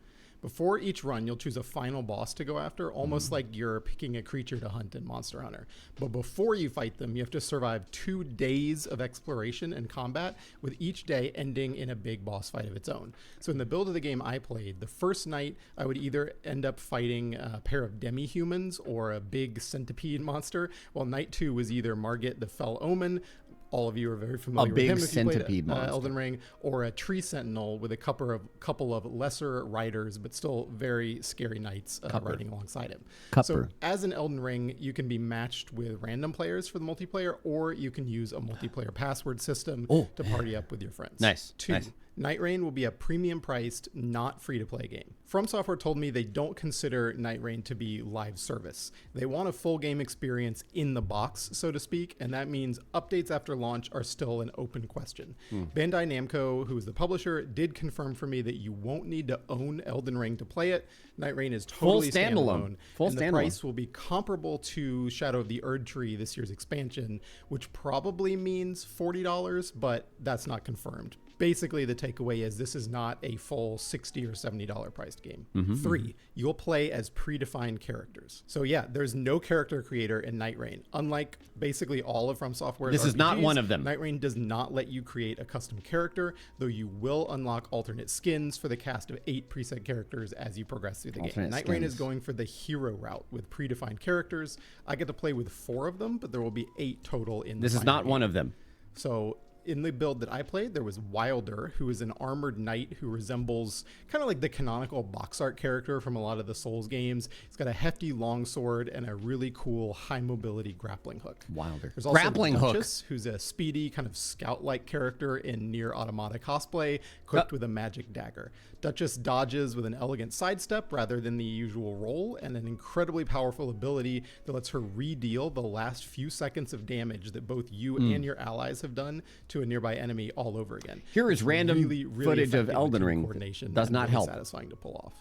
E: Before each run, you'll choose a final boss to go after, almost like you're picking a creature to hunt in Monster Hunter. But before you fight them, you have to survive 2 days of exploration and combat, with each day ending in a big boss fight of its own. So in the build of the game I played, the first night I would either end up fighting a pair of demi-humans or a big centipede monster, while night 2 was either Margit the Fell Omen, all of you are very familiar with him if you played Elden Ring, or a tree sentinel with a couple of lesser riders, but still very scary knights riding alongside him. So as an Elden Ring, you can be matched with random players for the multiplayer, or you can use a multiplayer password system to party up with your friends. 2. Night Reign will be a premium-priced, not free-to-play game. FromSoftware told me they don't consider Night Reign to be live service. They want a full game experience in the box, so to speak, and that means updates after launch are still an open question. Bandai Namco, who is the publisher, did confirm for me that you won't need to own Elden Ring to play it. Night Reign is totally standalone. And the price will be comparable to Shadow of the Erdtree, this year's expansion, which probably means $40, but that's not confirmed. Basically, the takeaway is this is not a full $60 or $70 priced game. 3, you'll play as predefined characters. So yeah, there's no character creator in Night Reign. Unlike basically all of FromSoftware's
A: This is not one of them.
E: Night Reign does not let you create a custom character, though you will unlock alternate skins for the cast of 8 preset characters as you progress through the game. Night Reign is going for the hero route with predefined characters. I get to play with 4 of them, but there will be 8 total in the
A: This is not one of them.
E: So in the build that I played, there was Wilder, who is an armored knight who resembles kind of like the canonical box art character from a lot of the Souls games. He's got a hefty longsword and a really cool high mobility grappling hook.
A: Wilder.
E: There's also
A: Grappling hook.
E: Duchess, who's a speedy kind of scout-like character in Nier Automata cosplay, equipped with a magic dagger. Duchess dodges with an elegant sidestep rather than the usual roll, and an incredibly powerful ability that lets her re-deal the last few seconds of damage that both you and your allies have done to a nearby enemy all over again.
A: Here is random footage of
E: effective
A: Elden
E: with
A: Ring.
E: coordination
A: Does
E: and
A: not
E: really
A: help.
E: satisfying to pull off.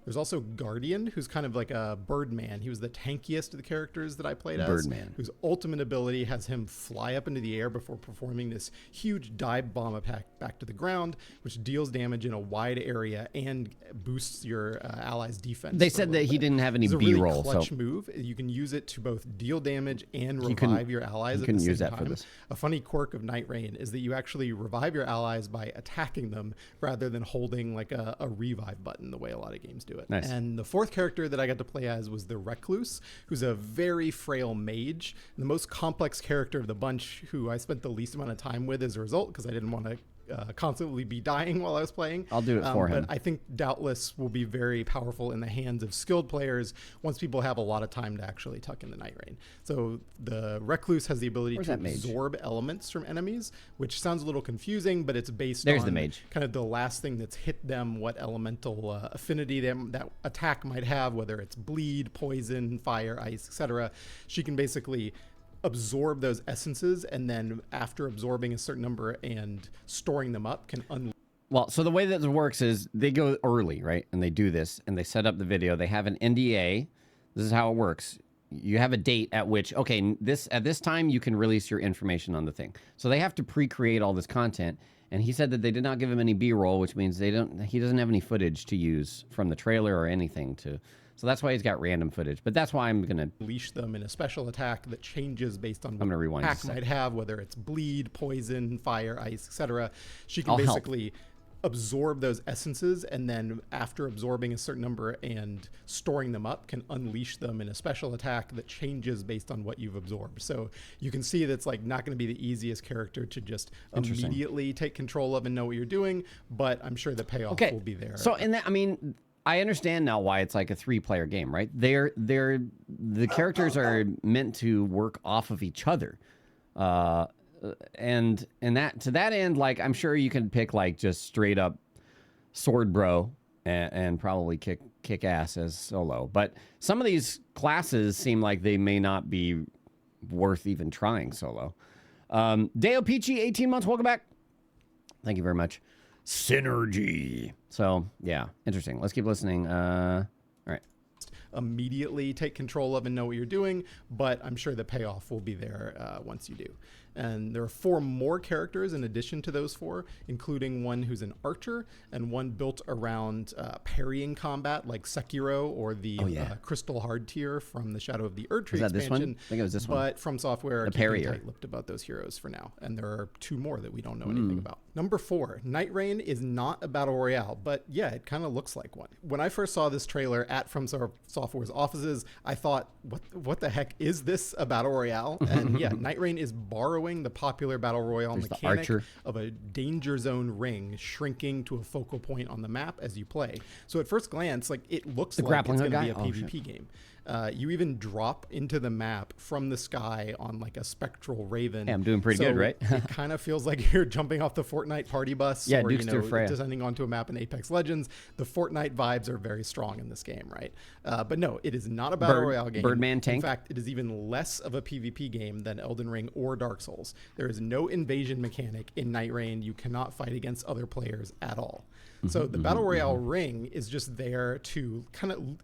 E: There's also Guardian, who's kind of like a Birdman. He was the tankiest of the characters that I played as.
A: Birdman.
E: Whose ultimate ability has him fly up into the air before performing this huge dive bomb attack back to the ground, which deals damage in a wide area and boosts your allies' defense.
A: They
E: for a
A: said that
E: little
A: he
E: bit.
A: didn't have any
E: It's a really
A: B-roll,
E: clutch
A: so
E: move. You can use it to both deal damage and
A: You couldn't-
E: revive your allies
A: you
E: at
A: couldn't
E: the same
A: use that
E: time.
A: for this.
E: A funny quirk of Night Rain is that you actually revive your allies by attacking them rather than holding like a revive button the way a lot of games do it.
A: Nice.
E: And the fourth character that I got to play as was the Recluse, who's a very frail mage, the most complex character of the bunch, who I spent the least amount of time with as a result because I didn't want to constantly be dying while I was playing.
A: I'll do it for him.
E: But I think doubtless will be very powerful in the hands of skilled players once people have a lot of time to actually tuck in the Night Rain. So the Recluse has the ability
A: Where's
E: to
A: that mage?
E: absorb elements from enemies, which sounds a little confusing, but it's based
A: There's
E: on
A: the mage.
E: kind of the last thing that's hit them, what elemental affinity that attack might have, whether it's bleed, poison, fire, ice, etc. She can basically absorb those essences, and then after absorbing a certain number and storing them up, can unleash.
A: Well, so the way that it works is they go early, right? And they do this, and they set up the video. They have an NDA. This is how it works. You have a date at which, okay, at this time you can release your information on the thing. So they have to pre-create all this content. And he said that they did not give him any B-roll, which means he doesn't have any footage to use from the trailer or anything to. So that's why he's got random footage. But that's why I'm gonna
E: Unleash them in a special attack that changes based on what
A: gonna rewind
E: attack
A: just a sec.
E: might have, whether it's bleed, poison, fire, ice, etc. She can
A: I'll help.
E: basically absorb those essences, and then after absorbing a certain number and storing them up, can unleash them in a special attack that changes based on what you've absorbed. So you can see that's like not going to be the easiest character to just
A: Interesting.
E: immediately take control of and know what you're doing, but I'm sure the payoff will be there.
A: So in that, I mean, I understand now why it's like a 3-player game, right? The characters are meant to work off of each other. And that to that end, like I'm sure you can pick like just straight up sword bro and probably kick ass as solo. But some of these classes seem like they may not be worth even trying solo. Deo Peachy, 18 months, welcome back. Thank you very much. Synergy. So yeah, interesting. Let's keep listening. All right.
E: Immediately take control of and know what you're doing, but I'm sure the payoff will be there once you do. And there are 4 more characters in addition to those 4, including one who's an archer and one built around parrying combat like Sekiro or the Crystal Hard tier from the Shadow of the Erdtree
A: Is that this
E: expansion.
A: one? I think it was this one.
E: But FromSoftware
A: The
E: keeping
A: parrier.
E: tight-lipped about those heroes for now. And there are 2 more that we don't know anything about. Number 4, Night Rain is not a battle royale, but yeah, it kind of looks like one. When I first saw this trailer at FromSoftware's offices, I thought, what the heck is this, a battle royale? And yeah, Night Rain is borrowing the popular battle royale
A: There's the
E: mechanic
A: archer.
E: of a danger zone ring shrinking to a focal point on the map as you play. So at first glance, like it looks like
A: grappling
E: it's going
A: hook
E: to be a
A: guy? Oh,
E: PvP game. You even drop into the map from the sky on like a spectral raven.
A: Yeah, I'm doing pretty good, right?
E: It kind of feels like you're jumping off the Fortnite party bus,
A: Yeah,
E: or
A: Dukester Freya.
E: descending onto a map in Apex Legends. The Fortnite vibes are very strong in this game, right? But no, it is not a battle royale game.
A: Birdman tank?
E: In fact, it is even less of a PvP game than Elden Ring or Dark Souls. There is no invasion mechanic in Night Rain. You cannot fight against other players at all. So the Battle Royale ring is just there to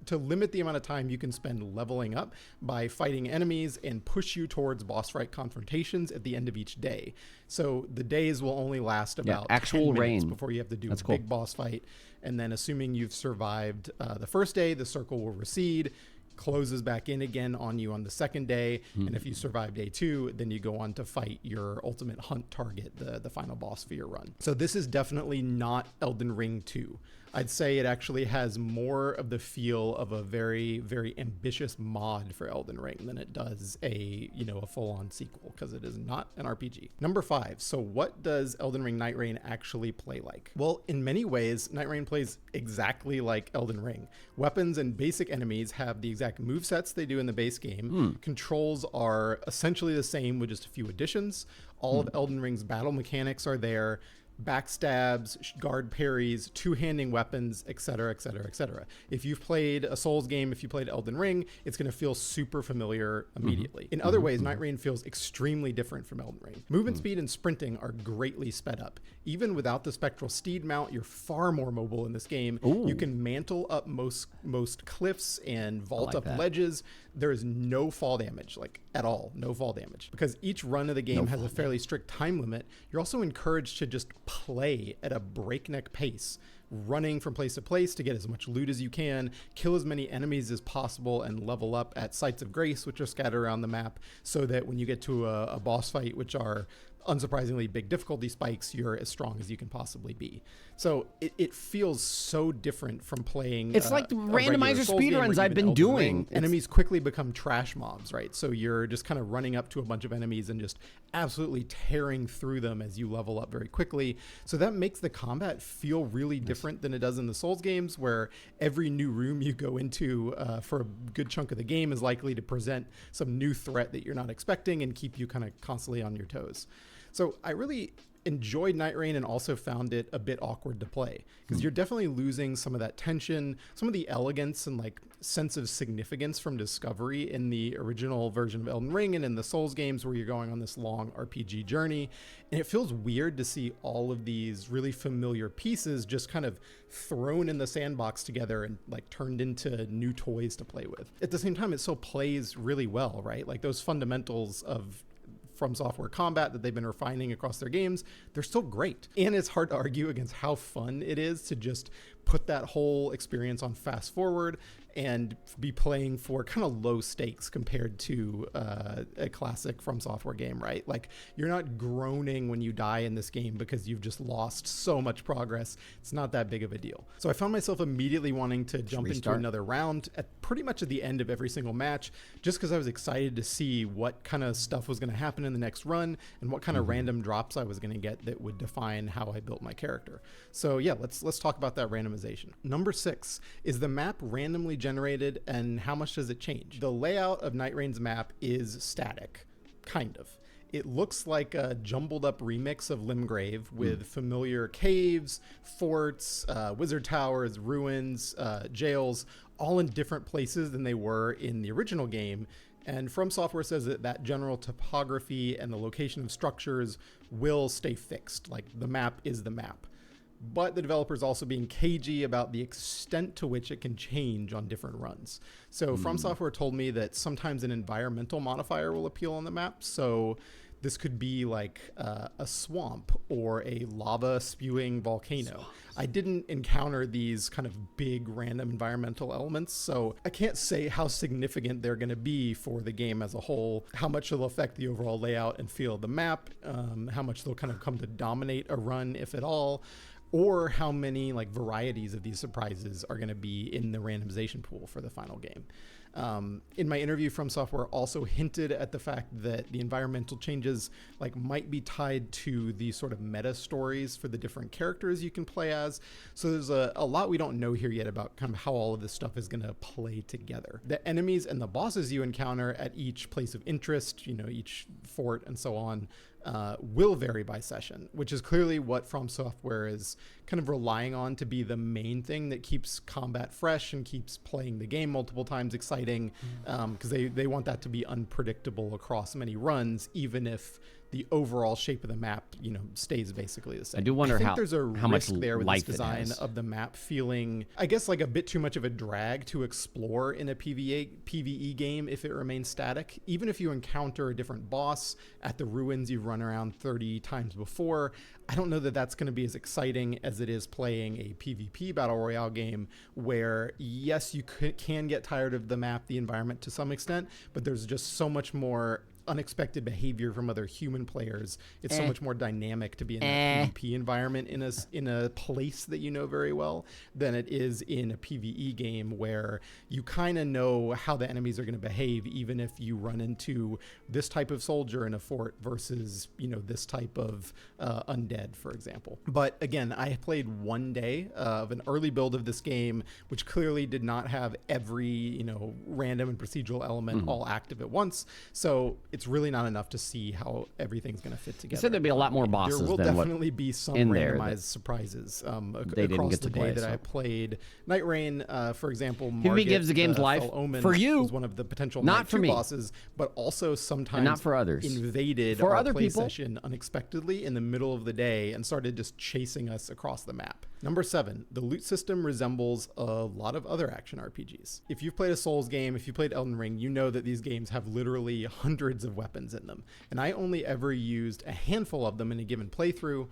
E: to limit the amount of time you can spend leveling up by fighting enemies and push you towards boss fight confrontations at the end of each day. So the days will only last about
A: actual
E: 10 minutes
A: rain.
E: before you have to do
A: That's
E: a
A: cool.
E: big boss fight. And then assuming you've survived the first day, the circle will recede, closes back in again on you on the second day. And if you survive day 2, then you go on to fight your ultimate hunt target, the final boss for your run. So this is definitely not Elden Ring 2. I'd say it actually has more of the feel of a very, very ambitious mod for Elden Ring than it does a full-on sequel, because it is not an RPG. Number 5. So what does Elden Ring NIGHTREIGN actually play like? Well, in many ways, NIGHTREIGN plays exactly like Elden Ring. Weapons and basic enemies have the exact movesets they do in the base game. Controls are essentially the same with just a few additions. All of Elden Ring's battle mechanics are there. Backstabs, guard parries, two-handing weapons, etc., etc., etc. If you've played a Souls game, if you played Elden Ring, it's going to feel super familiar immediately. In other ways, NIGHTREIGN feels extremely different from Elden Ring. Movement speed and sprinting are greatly sped up. Even without the spectral steed mount, you're far more mobile in this game. You can mantle up most cliffs and vault up ledges. There is no fall damage, like at all, no fall damage. Because each run of the game has a fairly strict time limit, you're also encouraged to just play at a breakneck pace, running from place to place to get as much loot as you can, kill as many enemies as possible, and level up at sites of grace, which are scattered around the map, so that when you get to a boss fight, which are unsurprisingly big difficulty spikes, you're as strong as you can possibly be. So it feels so different from playing.
A: It's like the randomizer speedruns I've been doing.
E: Enemies quickly become trash mobs, right? So you're just kind of running up to a bunch of enemies and just absolutely tearing through them as you level up very quickly. So that makes the combat feel really different than it does in the Souls games, where every new room you go into for a good chunk of the game is likely to present some new threat that you're not expecting and keep you kind of constantly on your toes. So I really enjoyed NIGHTREIGN and also found it a bit awkward to play, because you're definitely losing some of that tension, some of the elegance and like sense of significance from discovery in the original version of Elden Ring and in the Souls games, where you're going on this long RPG journey. And it feels weird to see all of these really familiar pieces just kind of thrown in the sandbox together and like turned into new toys to play with. At the same time, it still plays really well, right? Like those fundamentals of FromSoftware combat that they've been refining across their games, they're still great. And it's hard to argue against how fun it is to just put that whole experience on fast forward and be playing for kind of low stakes compared to a classic FromSoftware game, right? Like you're not groaning when you die in this game because you've just lost so much progress. It's not that big of a deal. So I found myself immediately wanting to jump into another round at pretty much at the end of every single match, just because I was excited to see what kind of stuff was going to happen in the next run and what kind of random drops I was going to get that would define how I built my character. So yeah, let's talk about that randomization. Number 6, is the map randomly generated, and how much does it change? The layout of NIGHTREIGN's map is static, kind of. It looks like a jumbled up remix of Limgrave with familiar caves, forts, wizard towers, ruins, jails, all in different places than they were in the original game. And FromSoftware says that that general topography and the location of structures will stay fixed. Like the map is the map. But the developer's also being cagey about the extent to which it can change on different runs. So FromSoftware told me that sometimes an environmental modifier will appeal on the map. So this could be like a swamp or a lava spewing volcano. I didn't encounter these kind of big random environmental elements, so I can't say how significant they're going to be for the game as a whole, how much they'll affect the overall layout and feel of the map, how much they'll kind of come to dominate a run, if at all, or how many like varieties of these surprises are going to be in the randomization pool for the final game. In my interview, FromSoftware also hinted at the fact that the environmental changes like might be tied to the sort of meta stories for the different characters you can play as. So there's a lot we don't know here yet about kind of how all of this stuff is going to play together. The enemies and the bosses you encounter at each place of interest, each fort and so on, will vary by session, which is clearly what FromSoftware is kind of relying on to be the main thing that keeps combat fresh and keeps playing the game multiple times exciting, because they want that to be unpredictable across many runs, even if the overall shape of the map, stays basically the same.
A: I do wonder
E: think there's a
A: how much
E: risk there with
A: life
E: this design
A: it has.
E: of the map feeling, I guess, like a bit too much of a drag to explore in a PvE game if it remains static. Even if you encounter a different boss at the ruins you've run around 30 times before, I don't know that that's going to be as exciting as it is playing a PvP battle royale game where, yes, you can get tired of the map, the environment to some extent, but there's just so much more unexpected behavior from other human players. It's so much more dynamic to be in a PvP environment in a place that you know very well than it is in a PvE game where you kind of know how the enemies are going to behave, even if you run into this type of soldier in a fort versus, you know, this type of undead, for example. But again, I played one day of an early build of this game, which clearly did not have every, you know, random and procedural element all active at once. So it's really not enough to see how everything's going to fit together.
A: You said there'd be a lot more bosses
E: There will
A: than
E: definitely be some randomized surprises across the day that I played. Night Rain, for example, Margit,
A: gives the game's life
E: Omen
A: for you,
E: was one of the potential
A: not for me
E: bosses, but also sometimes
A: and not for others.
E: Invaded
A: for
E: our
A: other
E: play
A: people
E: session unexpectedly in the middle of the day and started just chasing us across the map. Number 7, the loot system resembles a lot of other action RPGs. If you've played a Souls game, if you played Elden Ring, you know that these games have literally hundreds of weapons in them. And I only ever used a handful of them in a given playthrough,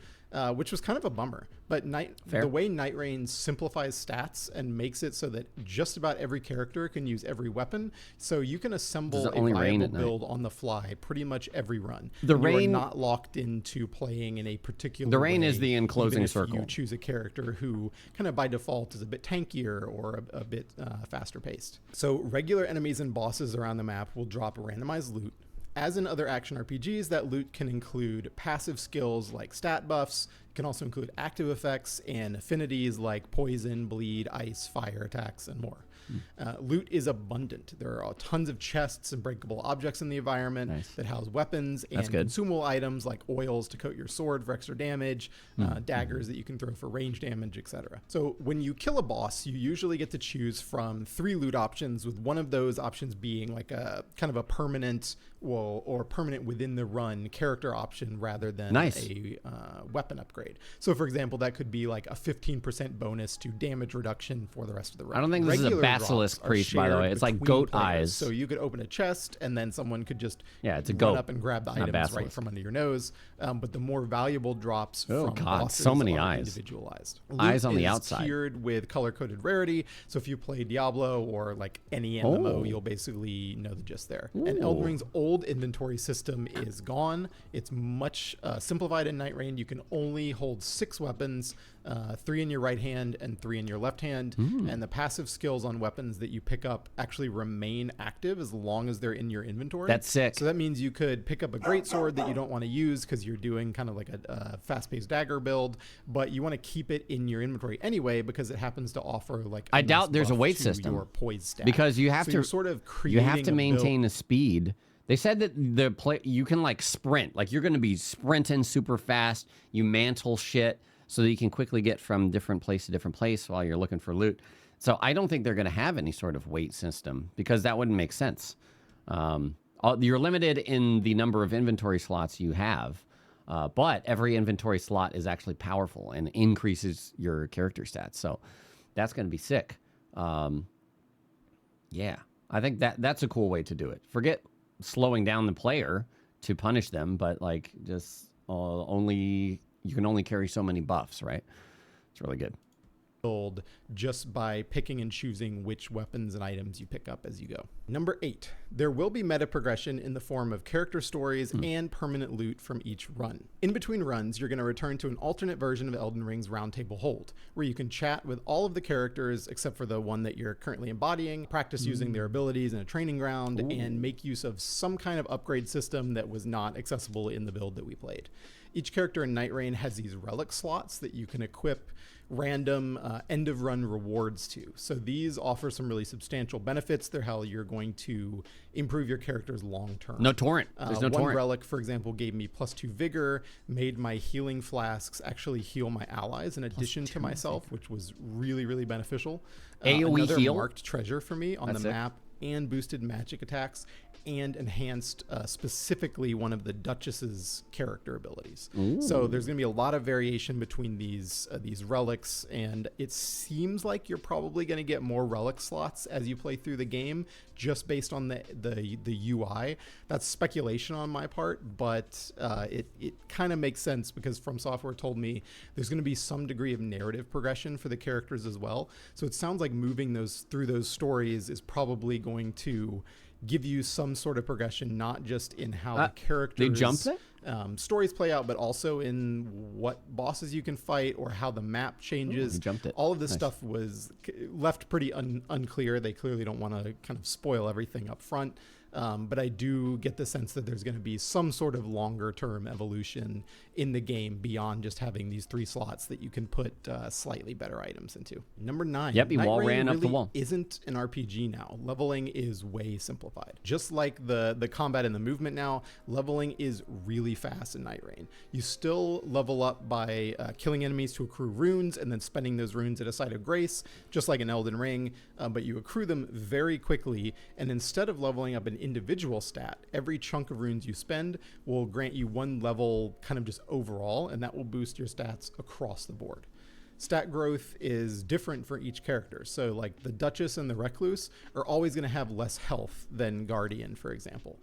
E: which was kind of a bummer. But the way Night Rain simplifies stats and makes it so that just about every character can use every weapon, so you can assemble a viable build on the fly pretty much every run.
A: The Rain,
E: you are not locked into playing in a particular
A: The Rain
E: way,
A: is the enclosing circle.
E: You choose a character who kind of by default is a bit tankier or a bit faster paced. So regular enemies and bosses around the map will drop randomized loot. As in other action RPGs, that loot can include passive skills like stat buffs. It can also include active effects and affinities like poison, bleed, ice, fire attacks, and more. Loot is abundant. There are tons of chests and breakable objects in the environment that house weapons and consumable items like oils to coat your sword for extra damage, daggers that you can throw for range damage, etc. So when you kill a boss, you usually get to choose from 3 loot options, with one of those options being like a kind of a permanent or permanent within the run character option rather than a weapon upgrade. So for example, that could be like a 15% bonus to damage reduction for the rest of the run.
A: I don't think this is a basilisk priest, by the way. It's like goat eyes.
E: So you could open a chest and then someone could just
A: it's a
E: run up and grab the items right from under your nose. But the more valuable drops from bosses
A: so many
E: are
A: eyes.
E: individualized.
A: Eyes on the
E: is
A: outside.
E: Tiered with color-coded rarity. So if you play Diablo or like any MMO, you'll basically know the gist there. And Elden Ring's old inventory system is gone. It's much simplified in Night Rain. You can only hold 6 weapons, 3 in your right hand and 3 in your left hand. And the passive skills on weapons that you pick up actually remain active as long as they're in your inventory.
A: That's sick.
E: So that means you could pick up a greatsword that you don't want to use because you're doing kind of like a fast-paced dagger build, but you want to keep it in your inventory anyway because it happens to offer like
A: I doubt there's a weight system.
E: Your poise stat.
A: Because you have to
E: sort of
A: maintain the speed. They said that you can like sprint, like you're going to be sprinting super fast. You mantle shit so that you can quickly get from different place to different place while you're looking for loot. So I don't think they're going to have any sort of weight system because that wouldn't make sense. You're limited in the number of inventory slots you have, but every inventory slot is actually powerful and increases your character stats. So that's going to be sick. Yeah, I think that's a cool way to do it. Forget slowing down the player to punish them, but like just you can only carry so many buffs, right? It's really good.
E: Just by picking and choosing which weapons and items you pick up as you go. Number 8, there will be meta progression in the form of character stories and permanent loot from each run. In between runs, you're going to return to an alternate version of Elden Ring's Roundtable Hold, where you can chat with all of the characters except for the one that you're currently embodying, practice using their abilities in a training ground, and make use of some kind of upgrade system that was not accessible in the build that we played. Each character in Night Rain has these relic slots that you can equip random end of run rewards to. So these offer some really substantial benefits. They're how you're going to improve your characters long term.
A: No torrent. There's no torrent.
E: One relic, for example, gave me +2 vigor, made my healing flasks actually heal my allies in addition to myself, which was really, really beneficial.
A: AoE
E: another
A: heal?
E: Marked treasure for me on the map and boosted magic attacks and enhanced specifically one of the Duchess's character abilities. So there's going to be a lot of variation between these relics, and it seems like you're probably going to get more relic slots as you play through the game just based on the UI. That's speculation on my part, but it kind of makes sense because FromSoftware told me there's going to be some degree of narrative progression for the characters as well. So it sounds like moving through those stories is probably going to give you some sort of progression, not just in how the characters
A: they jumped it?
E: Stories play out, but also in what bosses you can fight or how the map changes.
A: Ooh, jumped it.
E: All of this stuff was left pretty unclear. They clearly don't want to kind of spoil everything up front. But I do get the sense that there's going to be some sort of longer term evolution in the game beyond just having these 3 slots that you can put slightly better items into. Number 9.
A: Yep, you wall ran up the wall.
E: Isn't an RPG now. Leveling is way simplified. Just like the combat and the movement now, leveling is really fast in Night Rain. You still level up by killing enemies to accrue runes and then spending those runes at a site of grace, just like in Elden Ring, but you accrue them very quickly, and instead of leveling up an individual stat, every chunk of runes you spend will grant you 1 level kind of just overall, and that will boost your stats across the board. Stat growth is different for each character. So like the Duchess and the Recluse are always going to have less health than Guardian, for example.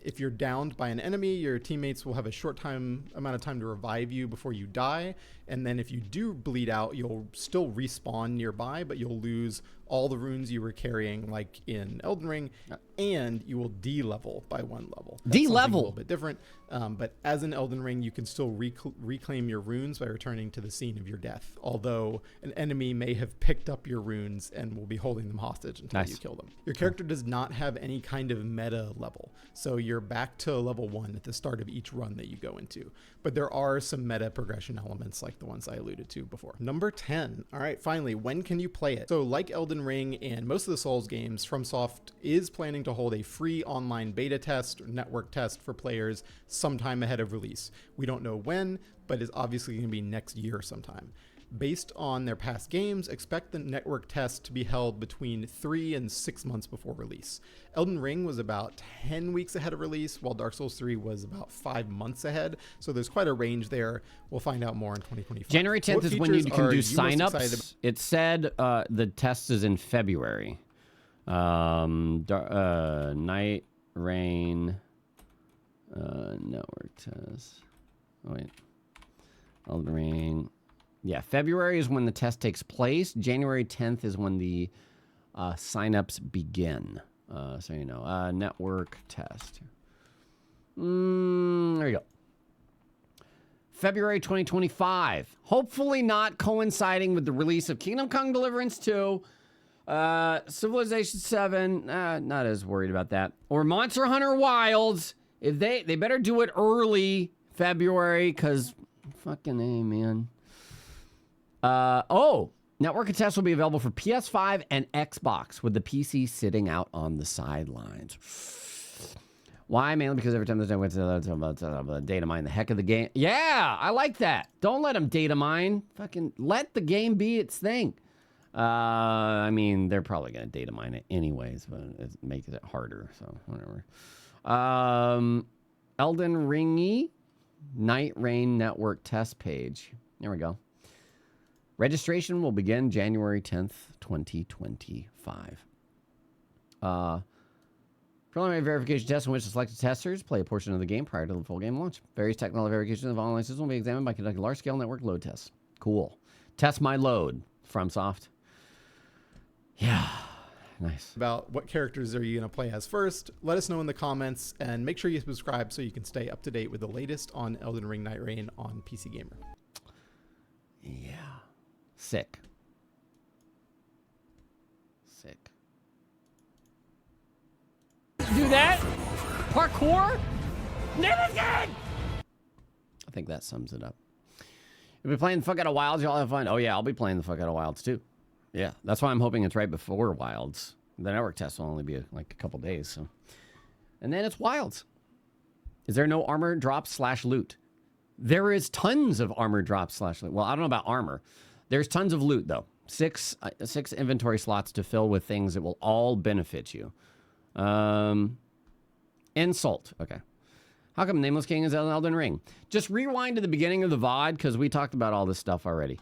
E: If you're downed by an enemy, your teammates will have a short amount of time to revive you before you die. And then if you do bleed out, you'll still respawn nearby, but you'll lose all the runes you were carrying, like in Elden Ring, and you will de-level by 1 level.
A: De-level?
E: A little bit different. But as in Elden Ring, you can still reclaim your runes by returning to the scene of your death, although an enemy may have picked up your runes and will be holding them hostage until you kill them. Your character does not have any kind of meta level, so you're back to level 1 at the start of each run that you go into. But there are some meta progression elements like the ones I alluded to before. Number 10. All right, finally, when can you play it? So like Elden Ring and most of the Souls games, FromSoft is planning to hold a free online beta test or network test for players sometime ahead of release. We don't know when, but it's obviously going to be next year sometime. Based on their past games, expect the network test to be held between 3 and 6 months before release. Elden Ring was about 10 weeks ahead of release, while Dark Souls 3 was about 5 months ahead. So there's quite a range there. We'll find out more in 2025.
A: January 10th is when you can do signups. It said the test is in February. Night Rain network test. Oh, wait. Elden Ring. Yeah, February is when the test takes place. January 10th is when the signups begin. So you know, network test. There you go. February 2025. Hopefully not coinciding with the release of Kingdom Come Deliverance 2, Civilization 7. Not as worried about that. Or Monster Hunter Wilds. If they better do it early February, because fucking A, man. Network test will be available for PS5 and Xbox, with the PC sitting out on the sidelines. Why? Mainly because every time there's no data mine the heck of the game. Yeah, I like that. Don't let them data mine. Fucking let the game be its thing. I mean, they're probably going to data mine it anyways, but it makes it harder, so whatever. Elden Ring Night Rain network test page. There we go. Registration will begin January 10th, 2025. Preliminary verification tests in which the selected testers play a portion of the game prior to the full game launch. Various technical verifications of online systems will be examined by conducting large-scale network load tests. Cool. Test my load. FromSoft. Yeah. Nice.
E: About what characters are you going to play as first, let us know in the comments, and make sure you subscribe so you can stay up to date with the latest on Elden Ring Night Rain on PC Gamer.
A: Yeah. Sick. Sick.
D: Do that? Parkour? Never again!
A: I think that sums it up. You'll be playing the fuck out of Wilds, y'all have fun. Oh yeah, I'll be playing the fuck out of Wilds too. Yeah, that's why I'm hoping it's right before Wilds. The network test will only be like a couple days, so. And then it's Wilds. Is there no armor drop / loot? There is tons of armor drop / loot. Well, I don't know about armor. There's tons of loot though. Six inventory slots to fill with things that will all benefit you. Insult. Okay. How come Nameless King is Elden Ring? Just rewind to the beginning of the VOD because we talked about all this stuff already.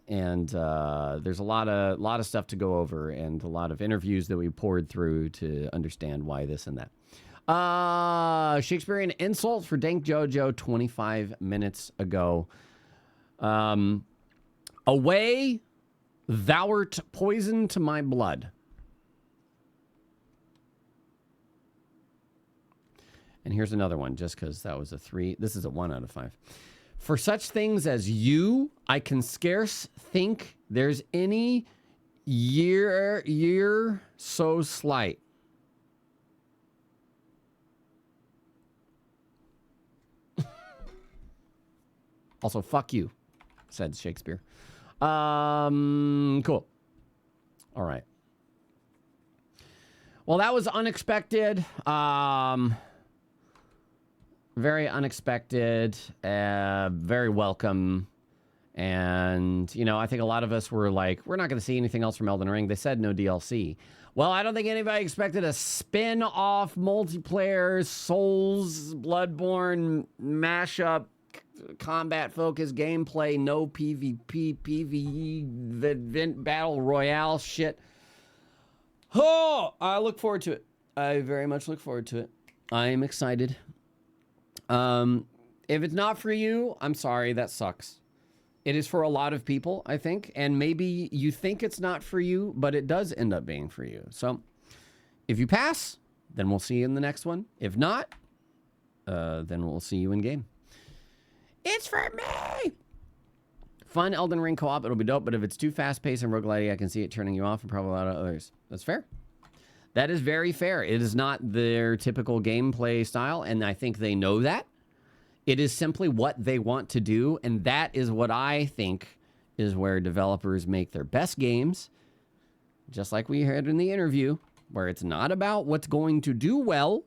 A: And there's a lot of stuff to go over and a lot of interviews that we poured through to understand why this and that. Shakespearean insult for Dank Jojo 25 minutes ago. Away, thou'rt poison to my blood. And here's another one, just because that was a 3. This is a 1 out of 5. For such things as you, I can scarce think there's any year so slight. Also, fuck you, said Shakespeare. Cool. All right. Well, that was unexpected. Very unexpected, very welcome. And, you know, I think a lot of us were like, we're not going to see anything else from Elden Ring. They said no DLC. Well, I don't think anybody expected a spin-off multiplayer Souls Bloodborne mashup combat-focused gameplay, no PvP, PvE, event battle royale shit. Oh, I look forward to it. I very much look forward to it. I am excited. If it's not for you, I'm sorry, that sucks. It is for a lot of people, I think, and maybe you think it's not for you, but it does end up being for you. So if you pass, then we'll see you in the next one. If not, then we'll see you in game. It's for me! Fun Elden Ring co-op, it'll be dope, but if it's too fast-paced and roguelite, I can see it turning you off and probably a lot of others. That's fair. That is very fair. It is not their typical gameplay style, and I think they know that. It is simply what they want to do, and that is what I think is where developers make their best games, just like we heard in the interview, where it's not about what's going to do well,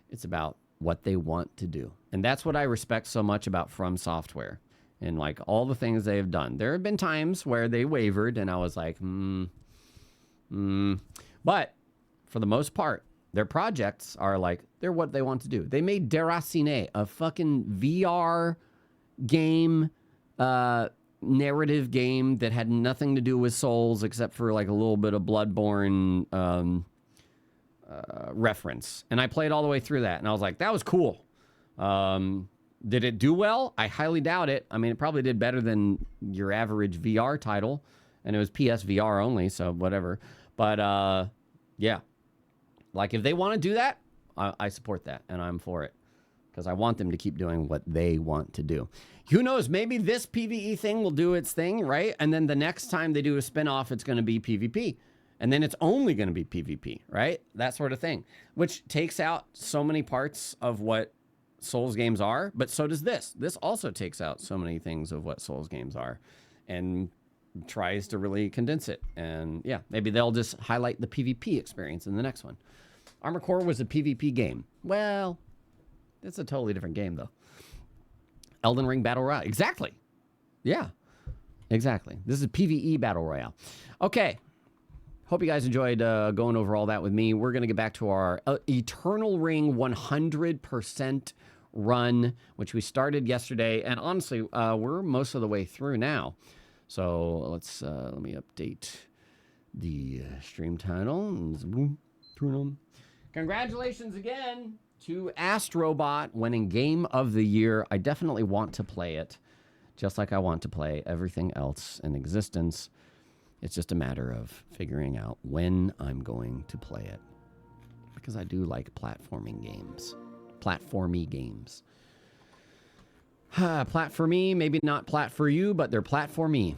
A: it's about what they want to do. And that's what I respect so much about FromSoftware and like all the things they've done. There have been times where they wavered, and I was like, But for the most part, their projects are like, they're what they want to do. They made Déraciné, a fucking VR game, narrative game that had nothing to do with Souls except for like a little bit of Bloodborne reference. And I played all the way through that, and I was like, that was cool. Did it do well? I highly doubt it. I mean, it probably did better than your average VR title, and it was PSVR only, so whatever. But yeah. Like, if they want to do that, I support that, and I'm for it. Because I want them to keep doing what they want to do. Who knows? Maybe this PvE thing will do its thing, right? And then the next time they do a spin-off, it's going to be PvP. And then it's only going to be PvP, right? That sort of thing. Which takes out so many parts of what Souls games are, but so does this. This also takes out so many things of what Souls games are. And tries to really condense it. And yeah, maybe they'll just highlight the PvP experience in the next one. Armored Core was a PvP game. Well, it's a totally different game, though. Elden Ring Battle Royale. Exactly. Yeah, exactly. This is a PvE Battle Royale. Okay. Hope you guys enjoyed going over all that with me. We're going to get back to our Eternal Ring 100% run, which we started yesterday. And honestly, we're most of the way through now. So let's let me update the stream title. Congratulations again to Astrobot winning Game of the Year. I definitely want to play it, just like I want to play everything else in existence. It's just a matter of figuring out when I'm going to play it, because I do like platformy games. Plat for me, maybe not plat for you, but they're plat for me.